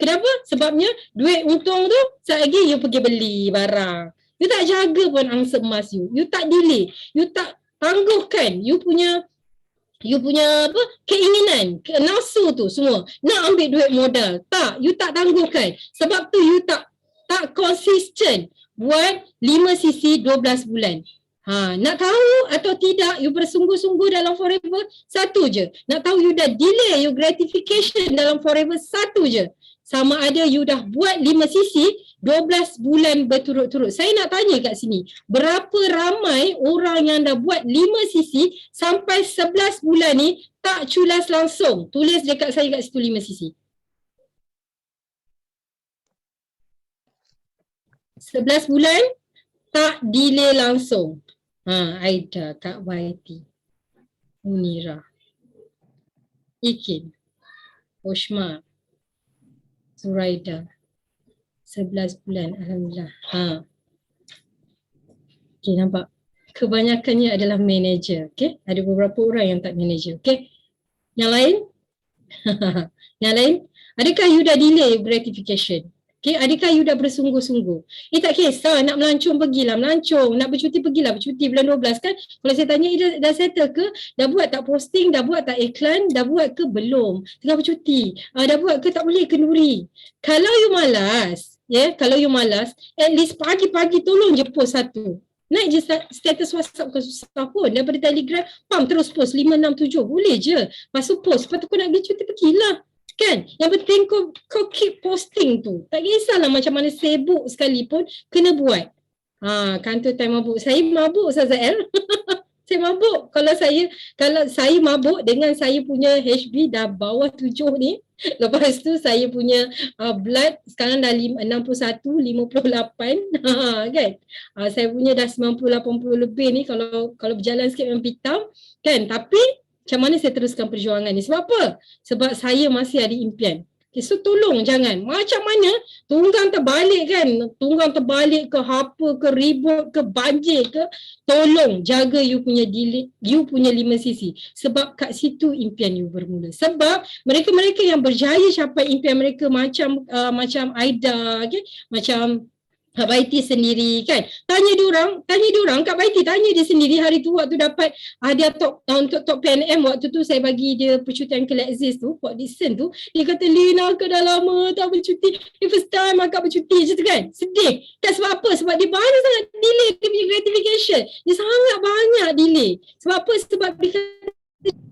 A: Kenapa? Sebabnya duit untung tu, sekejap lagi you pergi beli barang. You tak jaga pun angsa emas you. You tak delay. You tak tangguhkan you punya apa? Keinginan, nafsu tu semua. Nak ambil duit modal. Tak, you tak tangguhkan. Sebab tu you tak konsisten buat 5 sisi 12 bulan. Nak tahu atau tidak you bersungguh-sungguh dalam forever, satu je. Nak tahu you dah delay your gratification dalam forever, satu je. Sama ada you dah buat 5 sisi 12 bulan berturut-turut. Saya nak tanya kat sini, berapa ramai orang yang dah buat 5 sisi sampai 11 bulan ni tak culas langsung? Tulis dekat saya kat situ 5 sisi. 11 bulan tak delay langsung. Aida, Kak YT, Munira, Ikin, Oshma, Zuraida, 11 bulan, Alhamdulillah. Okay, nampak? Kebanyakannya adalah manager. Okay, ada beberapa orang yang tak manager. Okay, yang lain? Yang lain? Adakah you dah delay gratification? Okay, adakah you dah bersungguh-sungguh? Tak kisah, nak melancong pergilah melancong, nak bercuti pergilah bercuti bulan 12 kan. Kalau saya tanya, dah settle ke? Dah buat tak posting? Dah buat tak iklan? Dah buat ke belum? Tengah bercuti. Dah buat ke tak boleh kenduri? Kalau you malas, kalau you malas, at least pagi-pagi tolong je post satu. Naik je status WhatsApp ke susah pun. Daripada Telegram, terus post 5, 6, 7. Boleh je. Lepas tu post. Lepas tu kau nak pergi cuti, pergilah. Kan? Yang penting kau keep posting tu. Tak kisahlah macam mana sibuk sekalipun, kena buat. Kantor time mabuk. Saya mabuk Ustazah El. Saya mabuk. Kalau saya mabuk dengan saya punya HB dah bawah 7 ni. Lepas tu saya punya blood sekarang dah 61, 58 kan. Saya punya dah 90, 80 lebih ni kalau berjalan sikit memang hitam kan. Tapi macam mana saya teruskan perjuangan ni? Sebab apa? Sebab saya masih ada impian. Okay, so tolong jangan. Macam mana tunggang terbalik kan? Tunggang terbalik ke apa ke ribut ke banjir ke. Tolong jaga you punya delay, you punya 5 sisi. Sebab kat situ impian you bermula. Sebab mereka-mereka yang berjaya capai impian mereka macam Aida, okay? Macam Kak Baiti sendiri kan. Tanya diorang, Kak Baiti tanya dia sendiri hari tu waktu dapat hadiah top untuk top PNM waktu tu saya bagi dia percutian ke Lexis tu, Port Dickson tu. Dia kata, Lina akak dah lama tak bercuti. The first time akak bercuti je tu kan. Sedih. Kan sebab apa? Sebab dia banyak sangat delay dia punya gratification. Dia sangat banyak delay. Sebab apa? Sebab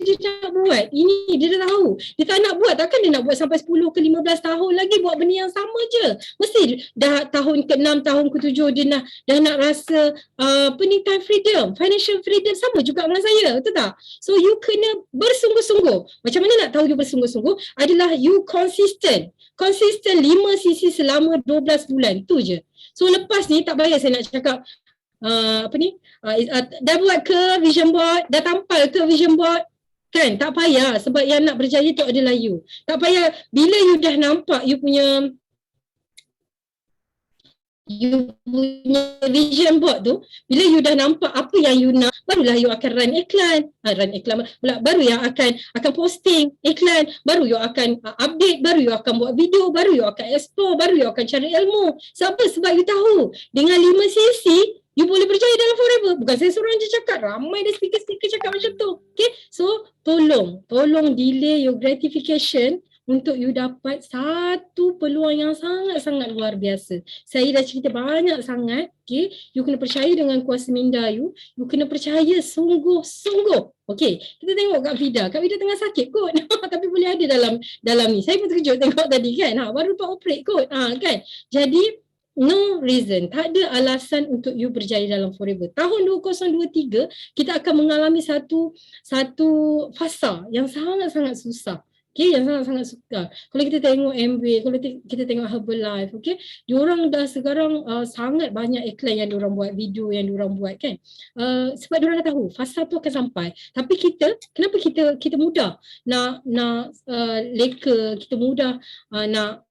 A: dia nak buat. Ini dia dah tahu. Dia tak nak buat. Takkan dia nak buat sampai 10 ke 15 tahun lagi buat benda yang sama je. Mesti dah tahun ke-6, tahun ke-7 dia dah nak rasa time freedom, financial freedom sama juga dengan saya. Betul tak? So you kena bersungguh-sungguh. Macam mana nak tahu you bersungguh-sungguh? Adalah you consistent. Consistent 5 sisi selama 12 bulan. Tu je. So lepas ni tak payah saya nak cakap dah buat ke vision board, dah tampal ke vision board, kan? Tak payah sebab yang nak berjaya tu adalah you. Tak payah bila you dah nampak you punya vision board tu, bila you dah nampak apa yang you nak, barulah you akan run iklan pula, baru yang akan posting iklan, baru you akan update, baru you akan buat video, baru you akan explore, baru you akan cari ilmu. Sebab you tahu dengan 5 sisi you boleh berjaya dalam forever. Bukan saya seorang je cakap, ramai dah speaker-speaker cakap macam tu. Okay, so tolong delay your gratification untuk you dapat satu peluang yang sangat-sangat luar biasa. Saya dah cerita banyak sangat. Okay, you kena percaya dengan kuasa minda you. You kena percaya sungguh-sungguh. Okay, kita tengok Kak Vida. Kak Vida tengah sakit kot. Tapi boleh ada dalam ni. Saya pun terkejut tengok tadi kan. Baru lepas operate kot. Kan. Jadi no reason, tak ada alasan untuk you berjaya dalam forever. Tahun 2023 kita akan mengalami satu fasa yang sangat-sangat susah. Okay, yang sangat-sangat susah. Kalau kita tengok MW, kalau kita tengok Herbalife, okay, diorang dah sekarang sangat banyak iklan yang diorang buat, video yang diorang buat kan. Sebab diorang dah tahu fasa tu akan sampai. Tapi kenapa kita mudah nak leka, kita mudah nak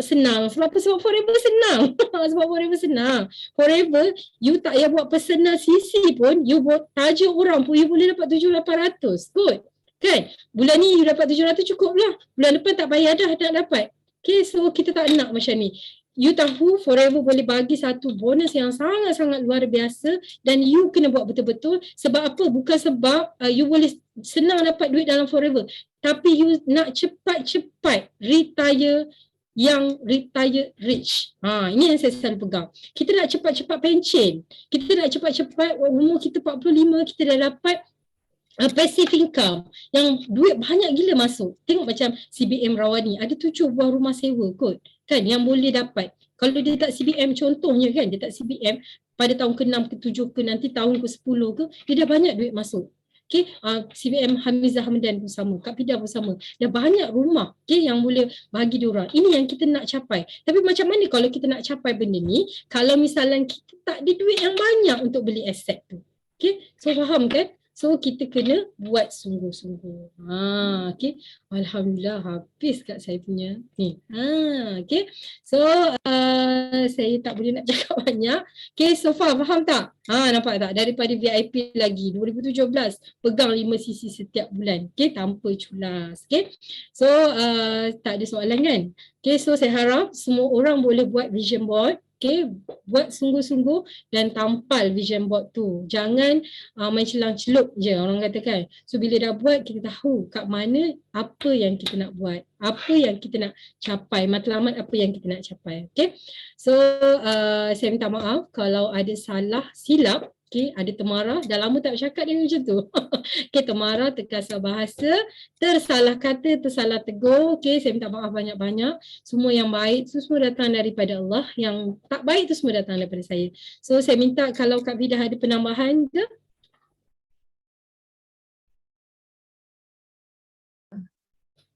A: senang. Sebab apa? Sebab forever senang. Sebab forever senang. Forever, you tak payah buat personal CC pun, you buat tajuk orang pun, you boleh dapat 700-800 kot. Kan? Bulan ni you dapat 700 cukup lah. Bulan depan tak payah dah nak dapat. Okay, so kita tak nak macam ni. You tahu forever boleh bagi satu bonus yang sangat-sangat luar biasa dan you kena buat betul-betul. Sebab apa? Bukan sebab you boleh senang dapat duit dalam forever. Tapi you nak cepat-cepat retire yang retire rich. Ini yang saya selalu pegang. Kita nak cepat-cepat pencen. Kita nak cepat-cepat umur kita 45 kita dah dapat passive income yang duit banyak gila masuk. Tengok macam CBM Rawani ada 7 buah rumah sewa kot. Kan yang boleh dapat. Kalau dia tak CBM contohnya kan, dia tak CBM pada tahun ke-6 ke-7 ke nanti tahun ke-10 ke, dia dah banyak duit masuk. Okay, CBM Hamizah Hamdan pun sama, Kak Fida pun sama. Dah banyak rumah yang boleh bagi diorang. Ini yang kita nak capai. Tapi macam mana kalau kita nak capai benda ni, kalau misalnya kita tak ada duit yang banyak untuk beli aset tu. Okay, so faham kan? So kita kena buat sungguh-sungguh. Okay. Alhamdulillah habis kat saya punya ni. Okay. So saya tak boleh nak cakap banyak. Okay, so faham tak? Nampak tak? Daripada VIP lagi 2017 pegang 5 sisi setiap bulan. Okay, tanpa culas. Okay. So tak ada soalan kan? Okay, so saya harap semua orang boleh buat vision board. Okay, buat sungguh-sungguh dan tampal vision board tu. Jangan main celang-celup je orang katakan. So bila dah buat, kita tahu kat mana apa yang kita nak buat. Apa yang kita nak capai. Matlamat apa yang kita nak capai. Okay. So saya minta maaf kalau ada salah silap. Okay, ada termarah, dah lama tak bercakap dia macam tu. Okay, termarah, terkasar bahasa, tersalah kata, tersalah tegur. Okay, saya minta maaf banyak-banyak. Semua yang baik tu semua datang daripada Allah. Yang tak baik tu semua datang daripada saya. So, saya minta kalau Kak Vida ada penambahan ke?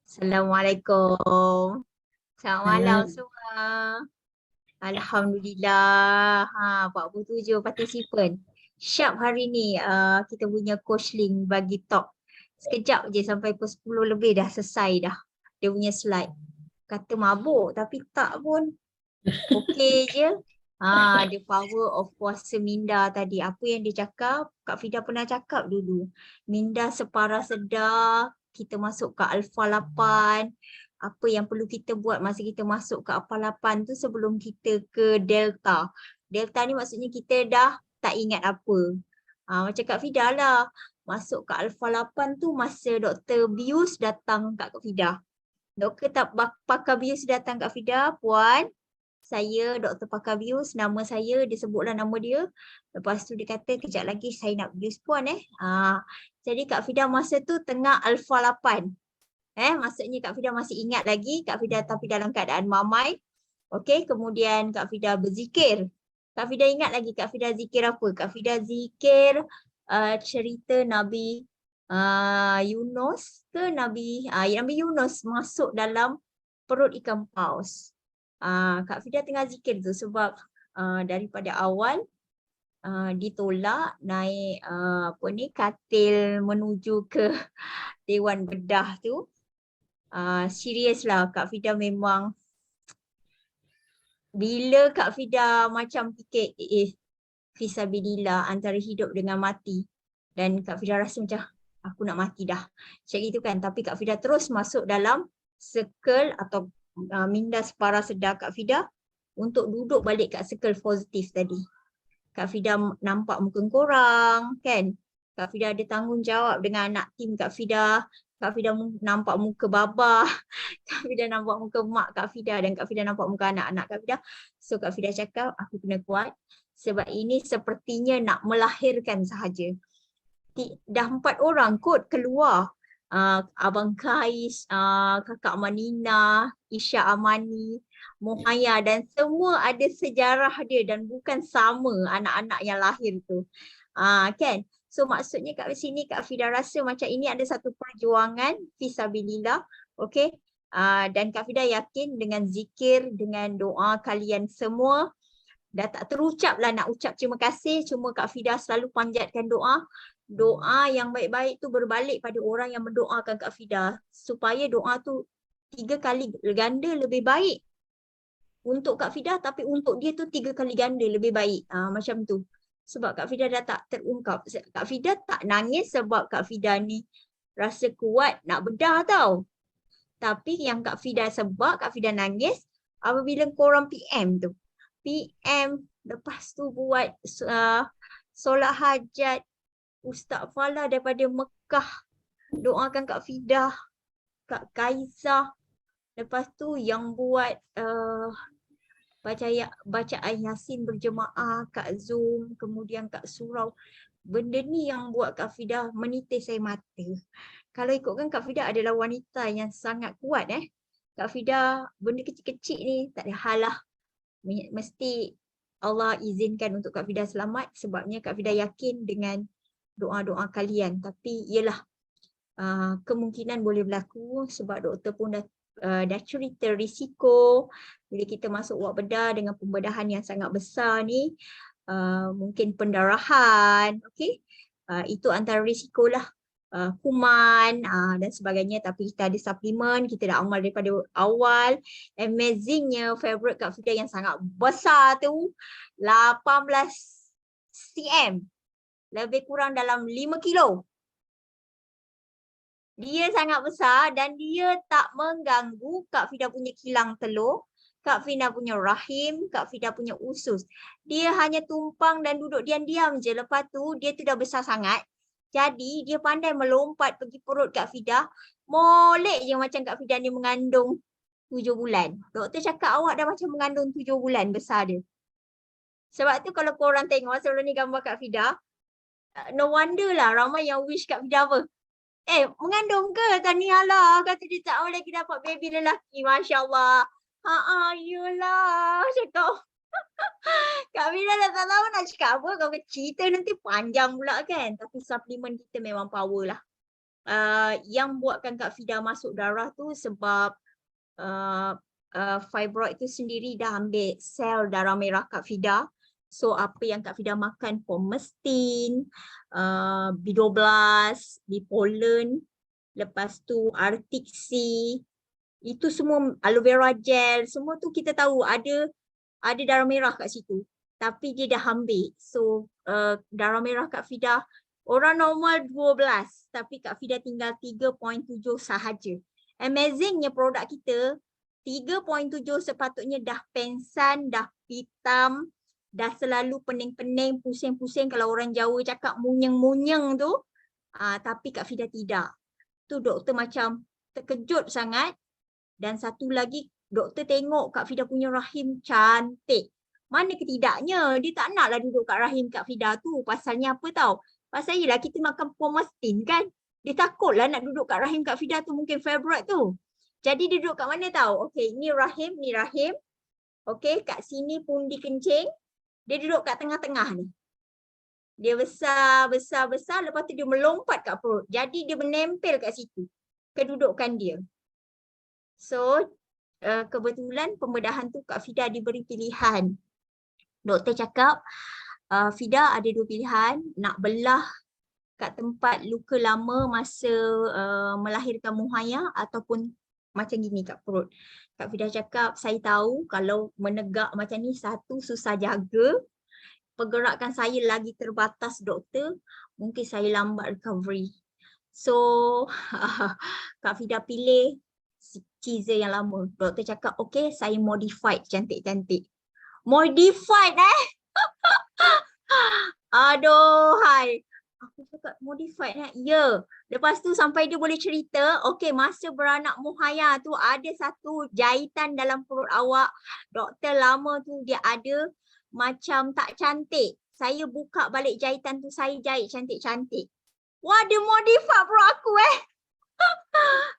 E: Assalamualaikum. Selamat malam semua. Alhamdulillah. 47 participant. Sharp hari ni kita punya coach link bagi talk. Sekejap je sampai pukul 10 lebih dah selesai dah. Dia punya slide. Kata mabuk tapi tak pun. Okey je. The power of kuasa minda tadi. Apa yang dia cakap, Kak Fida pernah cakap dulu. Minda separa sedar, kita masuk ke alfa 8. apa yang perlu kita buat masa kita masuk ke Alpha 8 tu sebelum kita ke Delta. Delta ni maksudnya kita dah tak ingat apa. Macam Kak Fida lah. Masuk ke Alpha 8 tu masa Dr. Bius datang kat Kak Fida. Pakar Bius datang Kak Fida, Puan, saya Dr. Pakar Bius, nama saya, dia sebutlah nama dia. Lepas tu dia kata, kejap lagi saya nak bius Puan Jadi Kak Fida masa tu tengah Alpha 8. Maksudnya Kak Fida masih ingat lagi, Kak Fida tapi dalam keadaan mamai. Okey, kemudian Kak Fida berzikir. Kak Fida ingat lagi Kak Fida zikir apa? Kak Fida zikir cerita Nabi Yunus ke Nabi Yunus masuk dalam perut ikan paus. Kak Fida tengah zikir tu sebab daripada awal ditolak naik katil menuju ke Dewan Bedah tu. Serius lah Kak Fida memang bila Kak Fida macam fikir fisabilillah antara hidup dengan mati dan Kak Fida rasa macam aku nak mati dah. Macam itu kan, tapi Kak Fida terus masuk dalam circle atau minda separa sedar Kak Fida untuk duduk balik kat circle positif tadi. Kak Fida nampak muka korang kan. Kak Fida ada tanggungjawab dengan anak tim Kak Fida. Kak Fida nampak muka baba. Kak Fida nampak muka mak Kak Fida dan Kak Fida nampak muka anak-anak Kak Fida. So Kak Fida cakap aku kena kuat sebab ini sepertinya nak melahirkan sahaja. Dah 4 orang kot keluar. Abang Kais, Kakak Manina, Isya Amani, Mohaya dan semua ada sejarah dia dan bukan sama anak-anak yang lahir tu. Kan? So maksudnya kat sini Kak Fida rasa macam ini ada satu perjuangan fisabilillah. Okay? Dan Kak Fida yakin dengan zikir, dengan doa kalian semua dah tak terucap lah nak ucap terima kasih. Cuma Kak Fida selalu panjatkan doa. Doa yang baik-baik tu berbalik pada orang yang mendoakan Kak Fida supaya doa tu 3 kali ganda lebih baik untuk Kak Fida, tapi untuk dia tu 3 kali ganda lebih baik. Macam tu. Sebab Kak Fida dah tak terungkap. Kak Fida tak nangis sebab Kak Fida ni rasa kuat nak bedah tau. Tapi yang Kak Fida sebab Kak Fida nangis apabila korang PM tu. PM lepas tu buat solat hajat. Ustaz Fala daripada Mekah doakan Kak Fida, Kak Kaizah. Lepas tu yang buat bacaan Yasin berjemaah, Kak Zoom, kemudian Kak Surau. Benda ni yang buat Kak Fida menitis air mata. Kalau ikutkan Kak Fida adalah wanita yang sangat kuat Kak Fida benda kecil-kecil ni tak ada hal lah. Mesti Allah izinkan untuk Kak Fida selamat sebabnya Kak Fida yakin dengan doa-doa kalian. Tapi ialah kemungkinan boleh berlaku sebab doktor pun dah cerita risiko bila kita masuk wad bedah dengan pembedahan yang sangat besar ni, mungkin pendarahan, okey. Itu antara risiko lah, kuman dan sebagainya. Tapi kita ada suplemen, kita dah amal daripada awal. Amazingnya favorite Kak Fida yang sangat besar tu 18 cm. Lebih kurang dalam 5 kilo. Dia sangat besar dan dia tak mengganggu Kak Fida punya kilang telur, Kak Fida punya rahim, Kak Fida punya usus. Dia hanya tumpang dan duduk diam-diam je. Lepas tu dia tu dah besar sangat. Jadi dia pandai melompat pergi perut Kak Fida. Molek je macam Kak Fida ni mengandung 7 bulan. Doktor cakap awak dah macam mengandung 7 bulan besar dia. Sebab tu kalau korang tengok sebelum ni gambar Kak Fida, no wonder lah ramai yang wish Kak Fida apa? Mengandung ke? Tahniah lah. Kata dia tak boleh lagi dapat baby lelaki. Masya Allah. Yelah. Cakap. Kak Fida dah tak tahu nak cakap apa. Kalau cerita nanti panjang pula kan. Tapi suplemen kita memang power lah. Yang buatkan Kak Fida masuk darah tu sebab fibroid tu sendiri dah ambil sel darah merah Kak Fida. So apa yang Kak Fida makan, Pomestin, B12, Bipolen, lepas tu Arctic Sea, itu semua aloe vera gel, semua tu kita tahu ada darah merah kat situ. Tapi dia dah ambil. So darah merah Kak Fida, orang normal 12, tapi Kak Fida tinggal 3.7 sahaja. Amazingnya produk kita 3.7 sepatutnya dah pensan, dah hitam, dah selalu pening-pening, pusing-pusing, kalau orang Jawa cakap munyeng-munyeng tu. Tapi Kak Fida tidak. Tu doktor macam terkejut sangat. Dan satu lagi, doktor tengok Kak Fida punya rahim cantik. Mana ketidaknya, dia tak naklah duduk kat rahim Kak Fida tu. Pasalnya apa tahu? Pasal yelah kita makan Pomastin kan. Dia takutlah nak duduk kat rahim Kak Fida tu, mungkin fibroid tu. Jadi dia duduk kat mana tahu? Okey, ni rahim, ni rahim. Okey, kat sini pundi kencing. Dia duduk kat tengah-tengah ni. Dia besar, besar, besar. Lepas tu dia melompat kat perut. Jadi dia menempel kat situ. Kedudukan dia. So, kebetulan pembedahan tu Kak Fida diberi pilihan. Doktor cakap, Fida ada 2 pilihan. Nak belah kat tempat luka lama masa melahirkan muhaya ataupun macam gini kat perut. Kak Fida cakap, saya tahu kalau menegak macam ni, satu susah jaga. Pergerakan saya lagi terbatas doktor. Mungkin saya lambat recovery. So, Kak Fida pilih teaser yang lama. Doktor cakap, okay, saya modified cantik-cantik. Modified Aduh, hai. Aku cakap modified Ya. Lepas tu sampai dia boleh cerita, okey, masa beranak muhaya tu ada satu jahitan dalam perut awak. Doktor lama tu dia ada macam tak cantik. Saya buka balik jahitan tu, saya jahit cantik-cantik. Wah, dia modify perut aku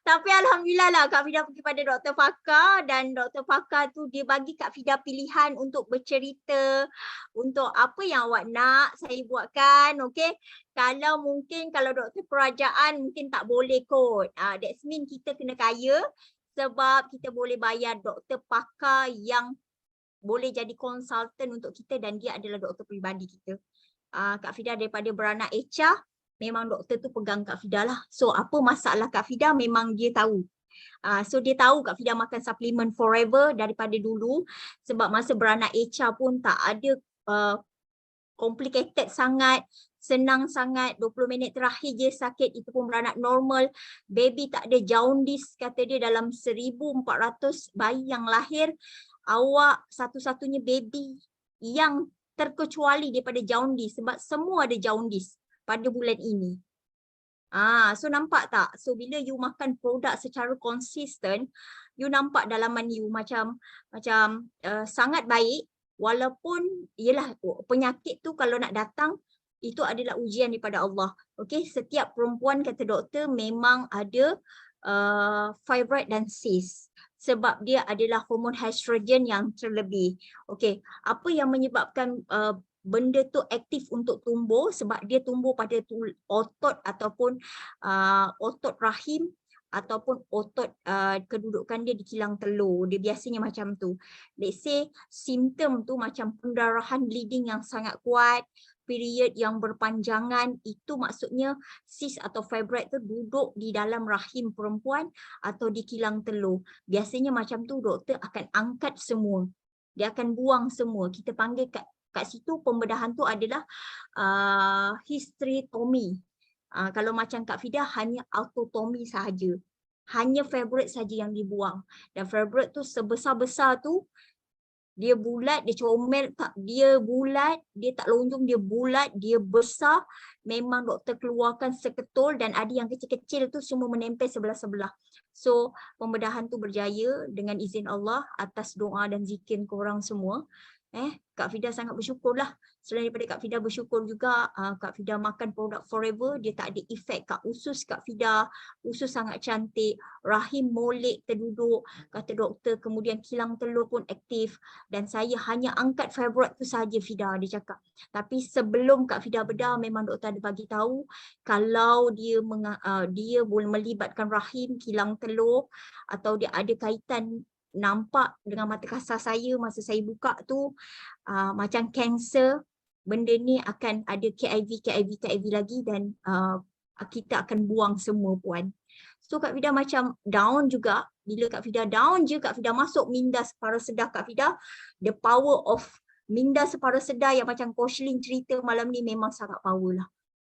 E: Tapi alhamdulillah lah Kak Fida pergi pada doktor pakar dan doktor pakar tu dia bagi Kak Fida pilihan untuk bercerita untuk apa yang awak nak saya buatkan, okey. Kalau mungkin kalau doktor kerajaan mungkin tak boleh kot. That's mean kita kena kaya sebab kita boleh bayar doktor pakar yang boleh jadi konsultan untuk kita dan dia adalah doktor peribadi kita. Kak Fida daripada beranak Echa, memang doktor tu pegang Kak Fida lah. So apa masalah Kak Fida memang dia tahu. So dia tahu Kak Fida makan suplemen forever daripada dulu. Sebab masa beranak Echa pun tak ada complicated sangat. Senang sangat, 20 minit terakhir je sakit, itu pun beranak normal. Baby tak ada jaundice, kata dia dalam 1,400 bayi yang lahir. Awak satu-satunya baby yang terkecuali daripada jaundice sebab semua ada jaundice pada bulan ini. So nampak tak? So bila you makan produk secara konsisten, you nampak dalaman you macam sangat baik walaupun yelah penyakit tu kalau nak datang itu adalah ujian daripada Allah. Okey, setiap perempuan kata doktor memang ada fibroid dan cyst sebab dia adalah hormon estrogen yang terlebih. Okey, apa yang menyebabkan benda tu aktif untuk tumbuh sebab dia tumbuh pada otot ataupun otot rahim ataupun otot kedudukan dia di kilang telur. Dia biasanya macam tu. Let's say simptom tu macam pendarahan bleeding yang sangat kuat, period yang berpanjangan, itu maksudnya cyst atau fibroid tu duduk di dalam rahim perempuan atau di kilang telur. Biasanya macam tu doktor akan angkat semua. Dia akan buang semua. Kita panggil kat situ pembedahan tu adalah hysterectomy. Kalau macam Kak Fida hanya autotomy sahaja. Hanya fibroid saja yang dibuang. Dan fibroid tu sebesar-besar tu dia bulat, dia comel, dia bulat, dia tak lonjong, dia bulat, dia besar. Memang doktor keluarkan seketul dan ada yang kecil-kecil tu semua menempel sebelah-sebelah. So pembedahan tu berjaya dengan izin Allah atas doa dan zikir korang semua. Kak Fida sangat bersyukurlah. Selain daripada Kak Fida bersyukur juga, Kak Fida makan produk forever, dia tak ada efek kat usus Kak Fida. Usus sangat cantik, rahim molek terduduk, kata doktor, kemudian kilang telur pun aktif. Dan saya hanya angkat fibroid tu saja Fida, dia cakap. Tapi sebelum Kak Fida bedah, memang doktor ada bagi tahu kalau dia boleh melibatkan rahim, kilang telur atau dia ada kaitan, nampak dengan mata kasar saya masa saya buka tu macam kanser, benda ni akan ada KIV lagi dan kita akan buang semua puan. So Kak Fida macam down juga. Bila Kak Fida down je, Kak Fida masuk minda separa sedar Kak Fida. The power of minda separa sedar yang macam Coach Lin cerita malam ni memang sangat power lah.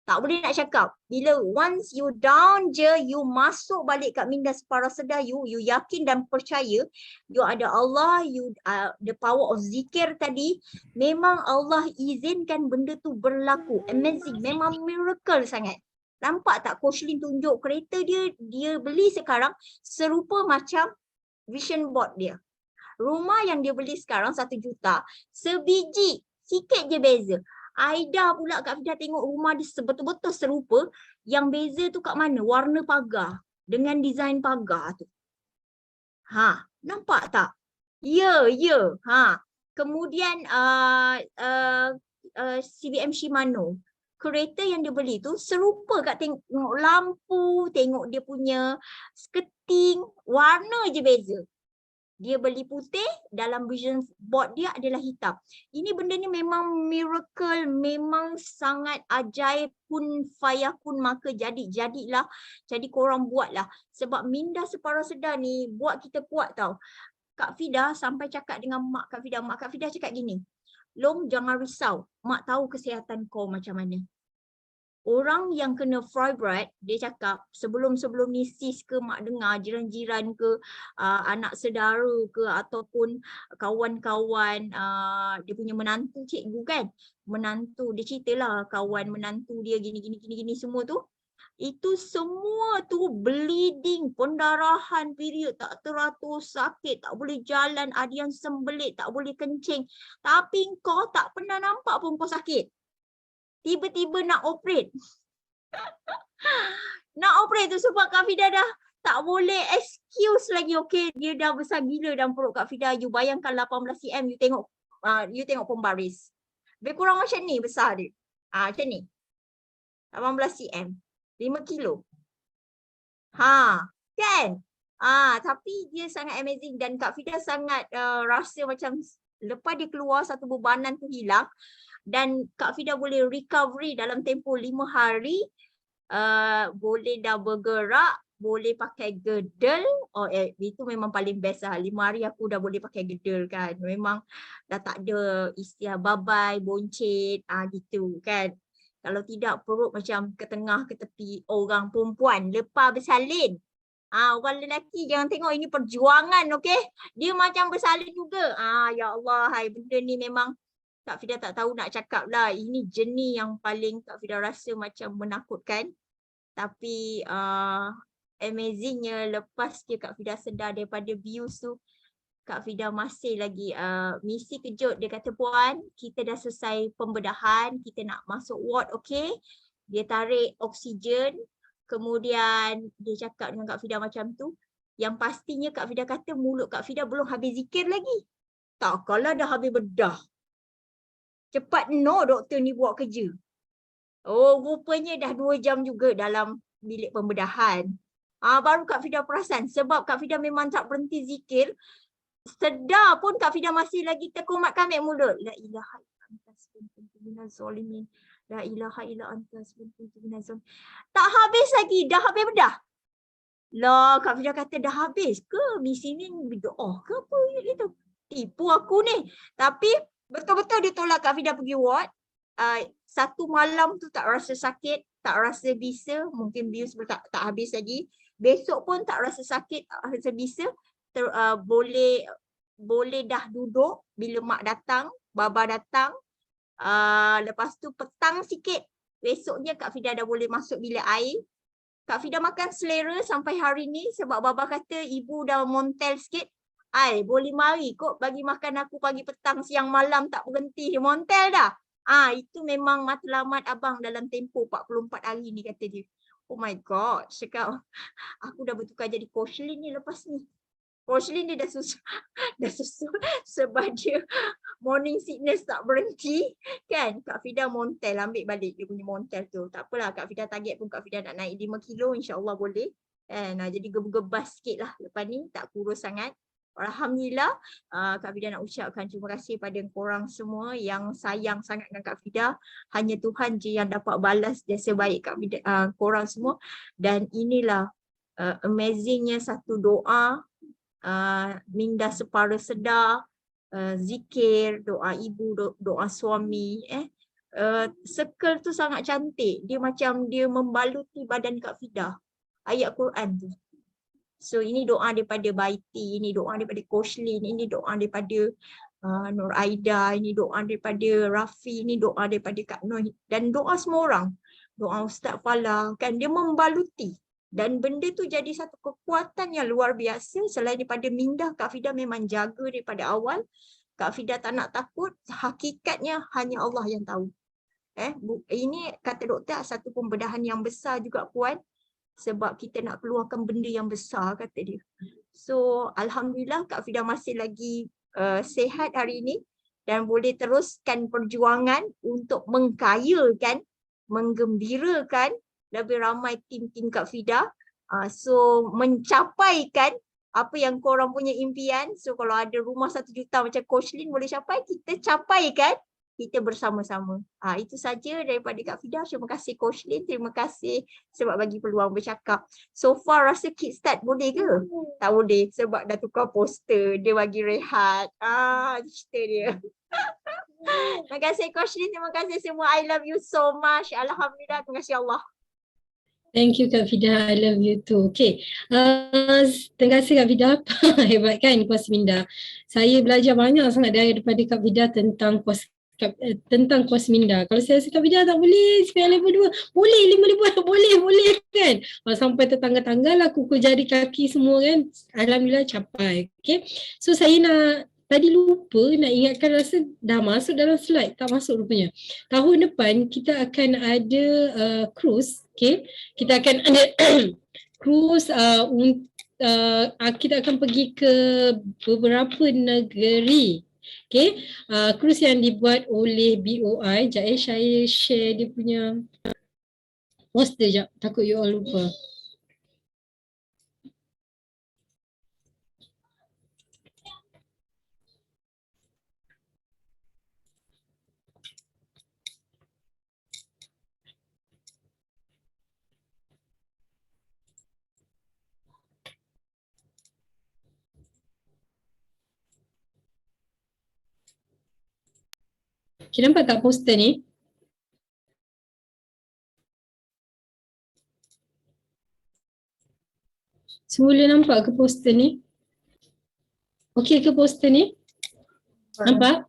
E: Tak boleh nak cakap. Bila once you down je, you masuk balik kat minda separa sedar you yakin dan percaya you ada Allah, you the power of zikir tadi, memang Allah izinkan benda tu berlaku. Amazing, memang miracle sangat. Nampak tak Coach Lin tunjuk kereta dia beli sekarang serupa macam vision board dia. Rumah yang dia beli sekarang 1 juta, sebiji, sikit je beza. Aida pula Kak Fida tengok rumah dia betul-betul serupa. Yang beza tu kat mana? Warna pagar dengan design pagar tu. Nampak tak? Ya. Kemudian CBM Shimano. Kereta yang dia beli tu serupa kat tengok lampu, tengok dia punya skirting, warna je beza. Dia beli putih, dalam vision board dia adalah hitam. Ini benda ni memang miracle, memang sangat ajaib kun fayakun, maka jadilah. Jadi korang buatlah. Sebab minda separa sedar ni buat kita kuat tau. Kak Fida sampai cakap dengan mak Kak Fida cakap gini, Long jangan risau, mak tahu kesihatan kau macam mana. Orang yang kena fibroid, dia cakap sebelum ni sis ke mak dengar jiran-jiran ke anak saudara ke ataupun kawan-kawan dia punya menantu cikgu kan. Menantu dia ceritalah kawan menantu dia gini semua tu. Itu semua tu bleeding, pendarahan, period tak teratur, sakit, tak boleh jalan, ada yang sembelit, tak boleh kencing. Tapi kau tak pernah nampak pun kau sakit. Tiba-tiba nak operate. Nak operate tu sebab Kak Fida dah tak boleh excuse lagi. Okay, dia dah besar gila dalam perut Kak Fida. You bayangkan 18 cm, you tengok pembaris. Lebih kurang macam ni besar dia. Macam ni. 18 cm. 5 kilo. Kan? Tapi dia sangat amazing dan Kak Fida sangat rasa macam lepas dia keluar satu bebanan tu hilang. Dan Kak Fida boleh recovery dalam tempoh 5 hari. Boleh dah bergerak, boleh pakai gedel. Itu memang paling best lah. 5 hari aku dah boleh pakai gedel kan. Memang dah tak ada istilah babai, boncit, gitu kan. Kalau tidak perut macam ke tengah ke tepi. Orang perempuan lepas bersalin. Orang lelaki jangan tengok ini perjuangan, okay. Dia macam bersalin juga. Ya Allah, benda ni memang Kak Fida tak tahu nak cakap lah. Ini jenis yang paling Kak Fida rasa macam menakutkan. Tapi amazingnya lepas dia Kak Fida sedar daripada views tu, Kak Fida masih lagi misi kejut. Dia kata, puan, kita dah selesai pembedahan, kita nak masuk ward, okay. Dia tarik oksigen. Kemudian dia cakap dengan Kak Fida macam tu. Yang pastinya Kak Fida kata mulut Kak Fida belum habis zikir lagi. Takkanlah dah habis bedah. Cepat doktor ni buat kerja. Rupanya dah 2 jam juga dalam bilik pembedahan. Baru Kak Fida perasan. Sebab Kak Fida memang tak berhenti zikir. Sedar pun Kak Fida masih lagi tekumat kamik mulut. La ilaha illallah zalimin. La ilaha illa anta subhanaka. Tak habis lagi. Dah habis bedah. Lah, Kak Fida kata dah habis ke? Misi ni berdoa ke apa gitu. Tipu aku ni. Tapi betul-betul dia tolak Kak Fida pergi ward. Satu malam tu tak rasa sakit, tak rasa bisa. Mungkin bius tak habis lagi. Besok pun tak rasa sakit, tak rasa bisa. Boleh dah duduk bila mak datang, baba datang. Lepas tu petang sikit. Besoknya Kak Fida dah boleh masuk bilik air. Kak Fida makan selera sampai hari ni sebab baba kata ibu dah montel sikit. Boleh mari kot bagi makan aku pagi, petang, siang, malam tak berhenti. Montel dah. Itu memang matlamat abang dalam tempoh 44 hari ni kata dia. Oh my God. Cakap aku dah bertukar jadi Coach Lin ni lepas ni. Coach Lin dia dah susah sebab dia morning sickness tak berhenti. Kan Kak Fida montel, ambil balik dia punya montel tu. Tak apalah Kak Fida target pun Kak Fida nak naik 5 kilo insyaAllah boleh. Jadi gebas sikit lah lepas ni, tak kurus sangat. Alhamdulillah, Kak Fida nak ucapkan terima kasih pada korang semua yang sayang sangat dengan Kak Fida. Hanya Tuhan je yang dapat balas jasa baik Kak Fida, korang semua. Dan inilah amazingnya satu doa, minda separa sedar, zikir, doa ibu, doa suami, circle tu sangat cantik. Dia macam dia membaluti badan Kak Fida. Ayat Quran tu. So ini doa daripada Baiti, ini doa daripada Coach Lin, ini doa daripada Nur Aida, ini doa daripada Rafi, ini doa daripada Kak Noh dan doa semua orang. Doa Ustaz Fala kan dia membaluti dan benda tu jadi satu kekuatan yang luar biasa. Selain daripada mindah, Kak Fida memang jaga daripada awal. Kak Fida tak nak takut, hakikatnya hanya Allah yang tahu. Ini kata doktor satu pembedahan yang besar juga Puan. Sebab kita nak keluarkan benda yang besar kata dia. So Alhamdulillah Kak Fida masih lagi sihat hari ini dan boleh teruskan perjuangan untuk mengkayakan, menggembirakan lebih ramai tim-tim Kak Fida. So mencapaikan apa yang korang punya impian. So kalau ada rumah 1 juta macam Coach Lin boleh capai, kita capaikan. Kita bersama-sama. Itu saja daripada Kak Fida. Terima kasih Coach Lin. Terima kasih sebab bagi peluang bercakap. So far rasa kickstart boleh ke? Tak boleh sebab dah tukar poster. Dia bagi rehat. Cerita dia. Terima kasih Coach Lin. Terima kasih semua. I love you so much. Alhamdulillah. Terima kasih Allah.
A: Thank you Kak Fida, I love you too. Okay, terima kasih Kak Fida. Hebat kan Kuas Minda. Saya belajar banyak sangat daripada Kak Fida tentang Kuas Minda. Kalau saya rasa Kak Fida tak boleh SPM level 2, boleh 5 boleh kan. Sampai tetangga-tangga lah kuku jari kaki semua kan. Alhamdulillah capai. Okay, so saya nak tadi lupa nak ingatkan, rasa dah masuk dalam slide, tak masuk rupanya. Tahun depan kita akan ada cruise, okay? Kita akan ada cruise, kita akan pergi ke beberapa negeri. Okay, cruise yang dibuat oleh BOI. Sekejap saya share dia punya poster sekejap, takut you all lupa. Okay, nampak tak poster ni? Semula nampak ke poster ni? Okey ke poster ni? Nampak?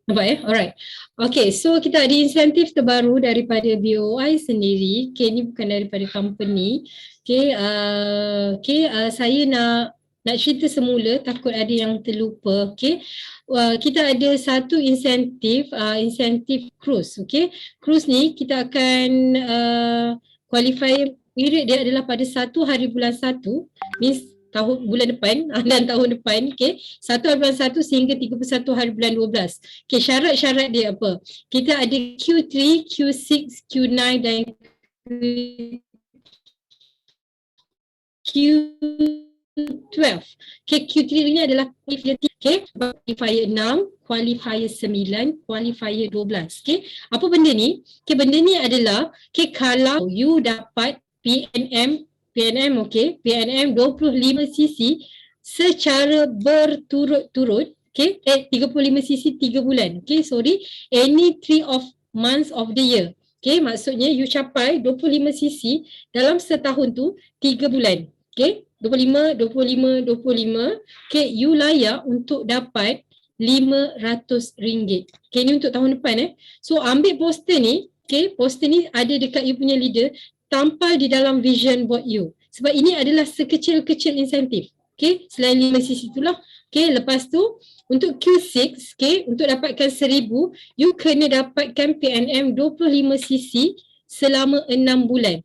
A: Nampak ya? Alright. Okay, so kita ada insentif terbaru daripada BOI sendiri. Okay, ni bukan daripada company. Okay, saya nak cerita semula, takut ada yang terlupa. Okay, kita ada satu insentif, insentif cruise. Okay, cruise ni kita akan qualify period dia adalah pada 1 hari bulan 1, means bulan depan dan tahun depan. Okay, 1 hari bulan 1 sehingga 31 hari bulan 12. Okay, syarat-syarat dia apa? Kita ada Q3, Q6, Q9 dan Q12. Okay, Q3 ni adalah qualifier 6, qualifier 9, qualifier 12. Okay, apa benda ni? Okay, benda ni adalah kalau you dapat PNM, okay, PNM 25cc secara berturut-turut, okay, 35cc 3 bulan, okay, any 3 of months of the year. Okay, maksudnya you capai 25cc dalam setahun tu 3 bulan. Okay, 25, okay, you layak untuk dapat RM500. Okay, ni untuk tahun depan. So ambil poster ni, okay, poster ni ada dekat you punya leader, tampal di dalam vision board you. Sebab ini adalah sekecil-kecil insentif. Okay, selain 5cc itulah. Okay, lepas tu untuk Q6, okay, untuk dapatkan 1000, you kena dapatkan PNM 25cc selama 6 bulan.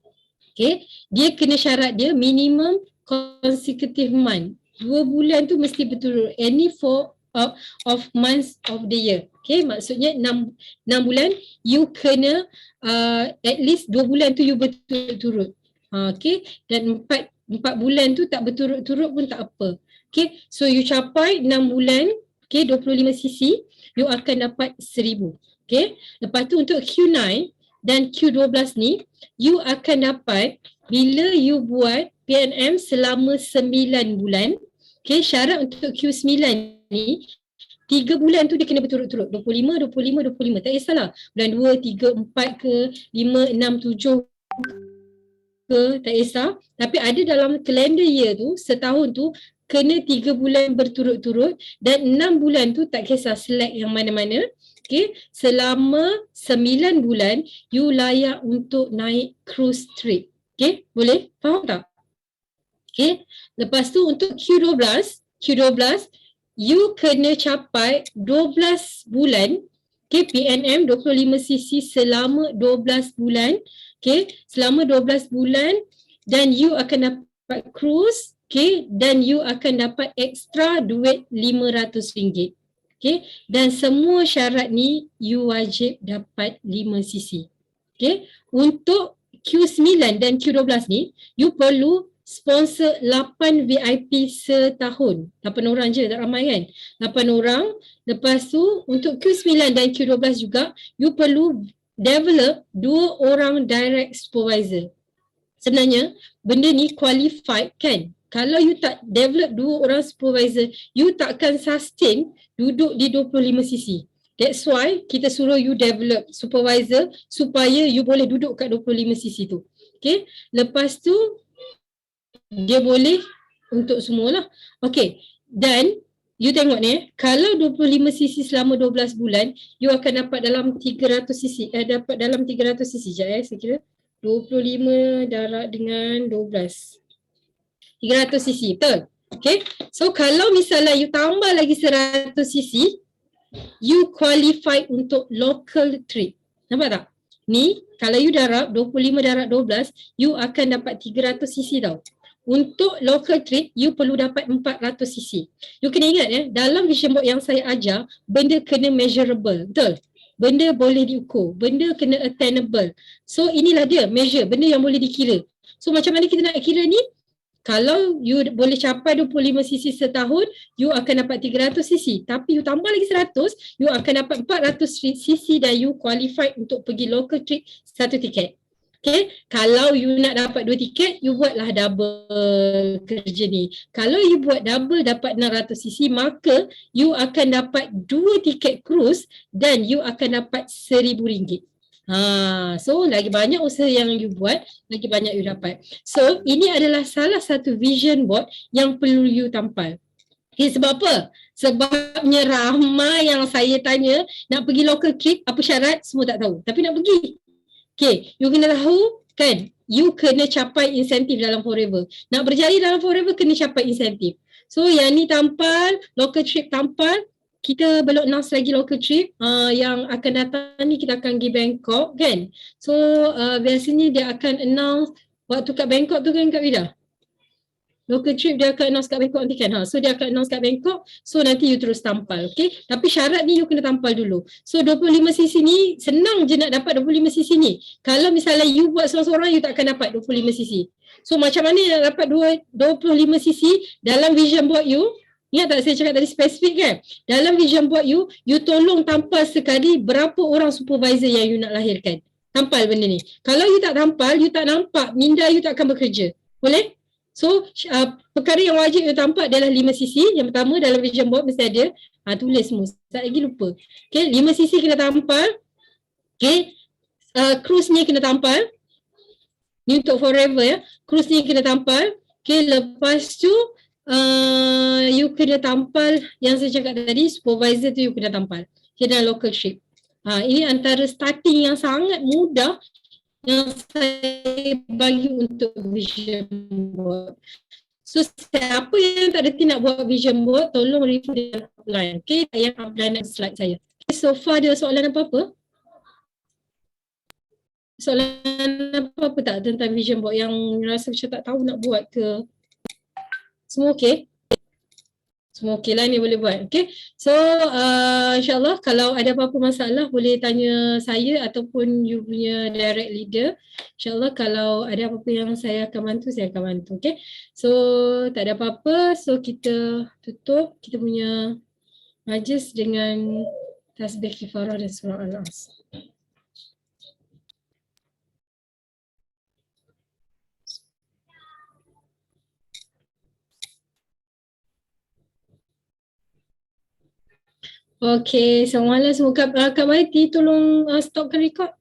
A: Okay, dia kena syarat dia minimum consecutive month. 2 bulan tu mesti betul. Any 4 of months of the year. Okay, maksudnya 6 bulan you kena at least 2 bulan tu you berturut-turut. Okay, dan 4 bulan tu tak berturut-turut pun tak apa. Okay, so you capai 6 bulan, okay, 25cc, you akan dapat 1000. Okay, lepas tu untuk Q9 dan Q12 ni, you akan dapat bila you buat PNM selama 9 bulan. Okay, syarat untuk Q9 ni, 3 bulan tu dia kena berturut-turut. 25, 25, 25. Tak kisahlah. Bulan 2, 3, 4 ke, 5, 6, 7 ke, tak kisah. Tapi ada dalam calendar year tu, setahun tu, kena 3 bulan berturut-turut dan 6 bulan tu tak kisah select yang mana-mana. Okay, selama 9 bulan, you layak untuk naik cruise trip. Okay, boleh? Faham tak? Okay, lepas tu untuk Q12, you kena capai 12 bulan, okay, PNM 25cc selama 12 bulan, okay, selama 12 bulan dan you akan dapat cruise, okay, dan you akan dapat extra duit RM500. Okay, dan semua syarat ni you wajib dapat 5cc. Okay, untuk Q9 dan Q12 ni, you perlu sponsor 8 VIP setahun. 8 orang je, tak ramai kan? 8 orang. Lepas tu, untuk Q9 dan Q12 juga, you perlu develop 2 orang direct supervisor. Sebenarnya, benda ni qualified kan? Kalau you tak develop 2 orang supervisor, you takkan sustain duduk di 25cc. That's why kita suruh you develop supervisor supaya you boleh duduk kat 25cc tu. Okay, lepas tu dia boleh untuk semualah. Okay, dan you tengok ni, kalau 25cc selama 12 bulan, you akan dapat dalam 300cc. Dapat dalam 300cc. Sekejap saya kira. 25 darab dengan 12. 300cc, betul? Okay, so kalau misalnya you tambah lagi 100cc, you qualified untuk local trip. Nampak tak? Ni, kalau you darab 25 darab 12, you akan dapat 300cc tau. Untuk local trip, you perlu dapat 400cc. You kena ingat dalam vision board yang saya ajar, benda kena measurable, betul? Benda boleh diukur, benda kena attainable. So inilah dia, measure, benda yang boleh dikira. So macam mana kita nak kira ni? Kalau you boleh capai 25cc setahun, you akan dapat 300cc. Tapi you tambah lagi 100, you akan dapat 400cc dan you qualified untuk pergi local trip 1 tiket. Okay, kalau you nak dapat 2 tiket, you buatlah double kerja ni. Kalau you buat double dapat 600cc, maka you akan dapat 2 tiket cruise dan you akan dapat RM1,000. So lagi banyak usaha yang you buat, lagi banyak you dapat. So ini adalah salah satu vision board yang perlu you tampal. Okay, sebab apa? Sebabnya ramai yang saya tanya nak pergi local trip, apa syarat? Semua tak tahu. Tapi nak pergi. Okay, you kena tahu kan, you kena capai insentif dalam Forever. Nak berjaya dalam Forever kena capai insentif. So yang ni tampal, local trip tampal. Kita belum announce lagi local trip yang akan datang ni, kita akan pergi Bangkok kan. So biasanya dia akan announce waktu kat Bangkok tu kan Kak Vida? Local trip dia akan announce kat Bangkok nanti kan. So dia akan announce kat Bangkok, so nanti you terus tampal, okay. Tapi syarat ni you kena tampal dulu. So 25cc ni senang je nak dapat 25cc ni. Kalau misalnya you buat seorang-seorang, you tak akan dapat 25cc. So macam mana nak dapat 25cc dalam vision board you? Ingat tak saya cakap tadi spesifik kan? Dalam vision board you, you tolong tampal sekali berapa orang supervisor yang you nak lahirkan. Tampal benda ni. Kalau you tak tampal, you tak nampak, minda you tak akan bekerja. Boleh? So, perkara yang wajib you tampal adalah 5cc. Yang pertama dalam vision board mesti ada. Tulis semua. Tak lagi lupa. Okay, 5cc kena tampal. Okay, cruise ni kena tampal. Ni untuk Forever ya. Cruise ni kena tampal. Okay, lepas tu, you kena tampal yang saya cakap tadi, supervisor tu you kena tampal. Okay, dan local trip. Ini antara starting yang sangat mudah yang saya bagi untuk vision board. So siapa yang tak reti nak buat vision board, tolong review dia offline. Okay, yang offline slide saya. Okay, so far ada soalan apa-apa? Soalan apa-apa tak tentang vision board yang rasa macam tak tahu nak buat ke? Semua okey? Semua okey lah ni boleh buat. Okay. So insyaAllah kalau ada apa-apa masalah boleh tanya saya ataupun you punya direct leader. InsyaAllah kalau ada apa-apa yang saya akan bantu, saya akan bantu. Okay. So tak ada apa-apa. So kita tutup kita punya majlis dengan tasbih kifarah dan surah Al-As. Okay, selamat malam. Semoga Kak Maiti tolong stopkan record.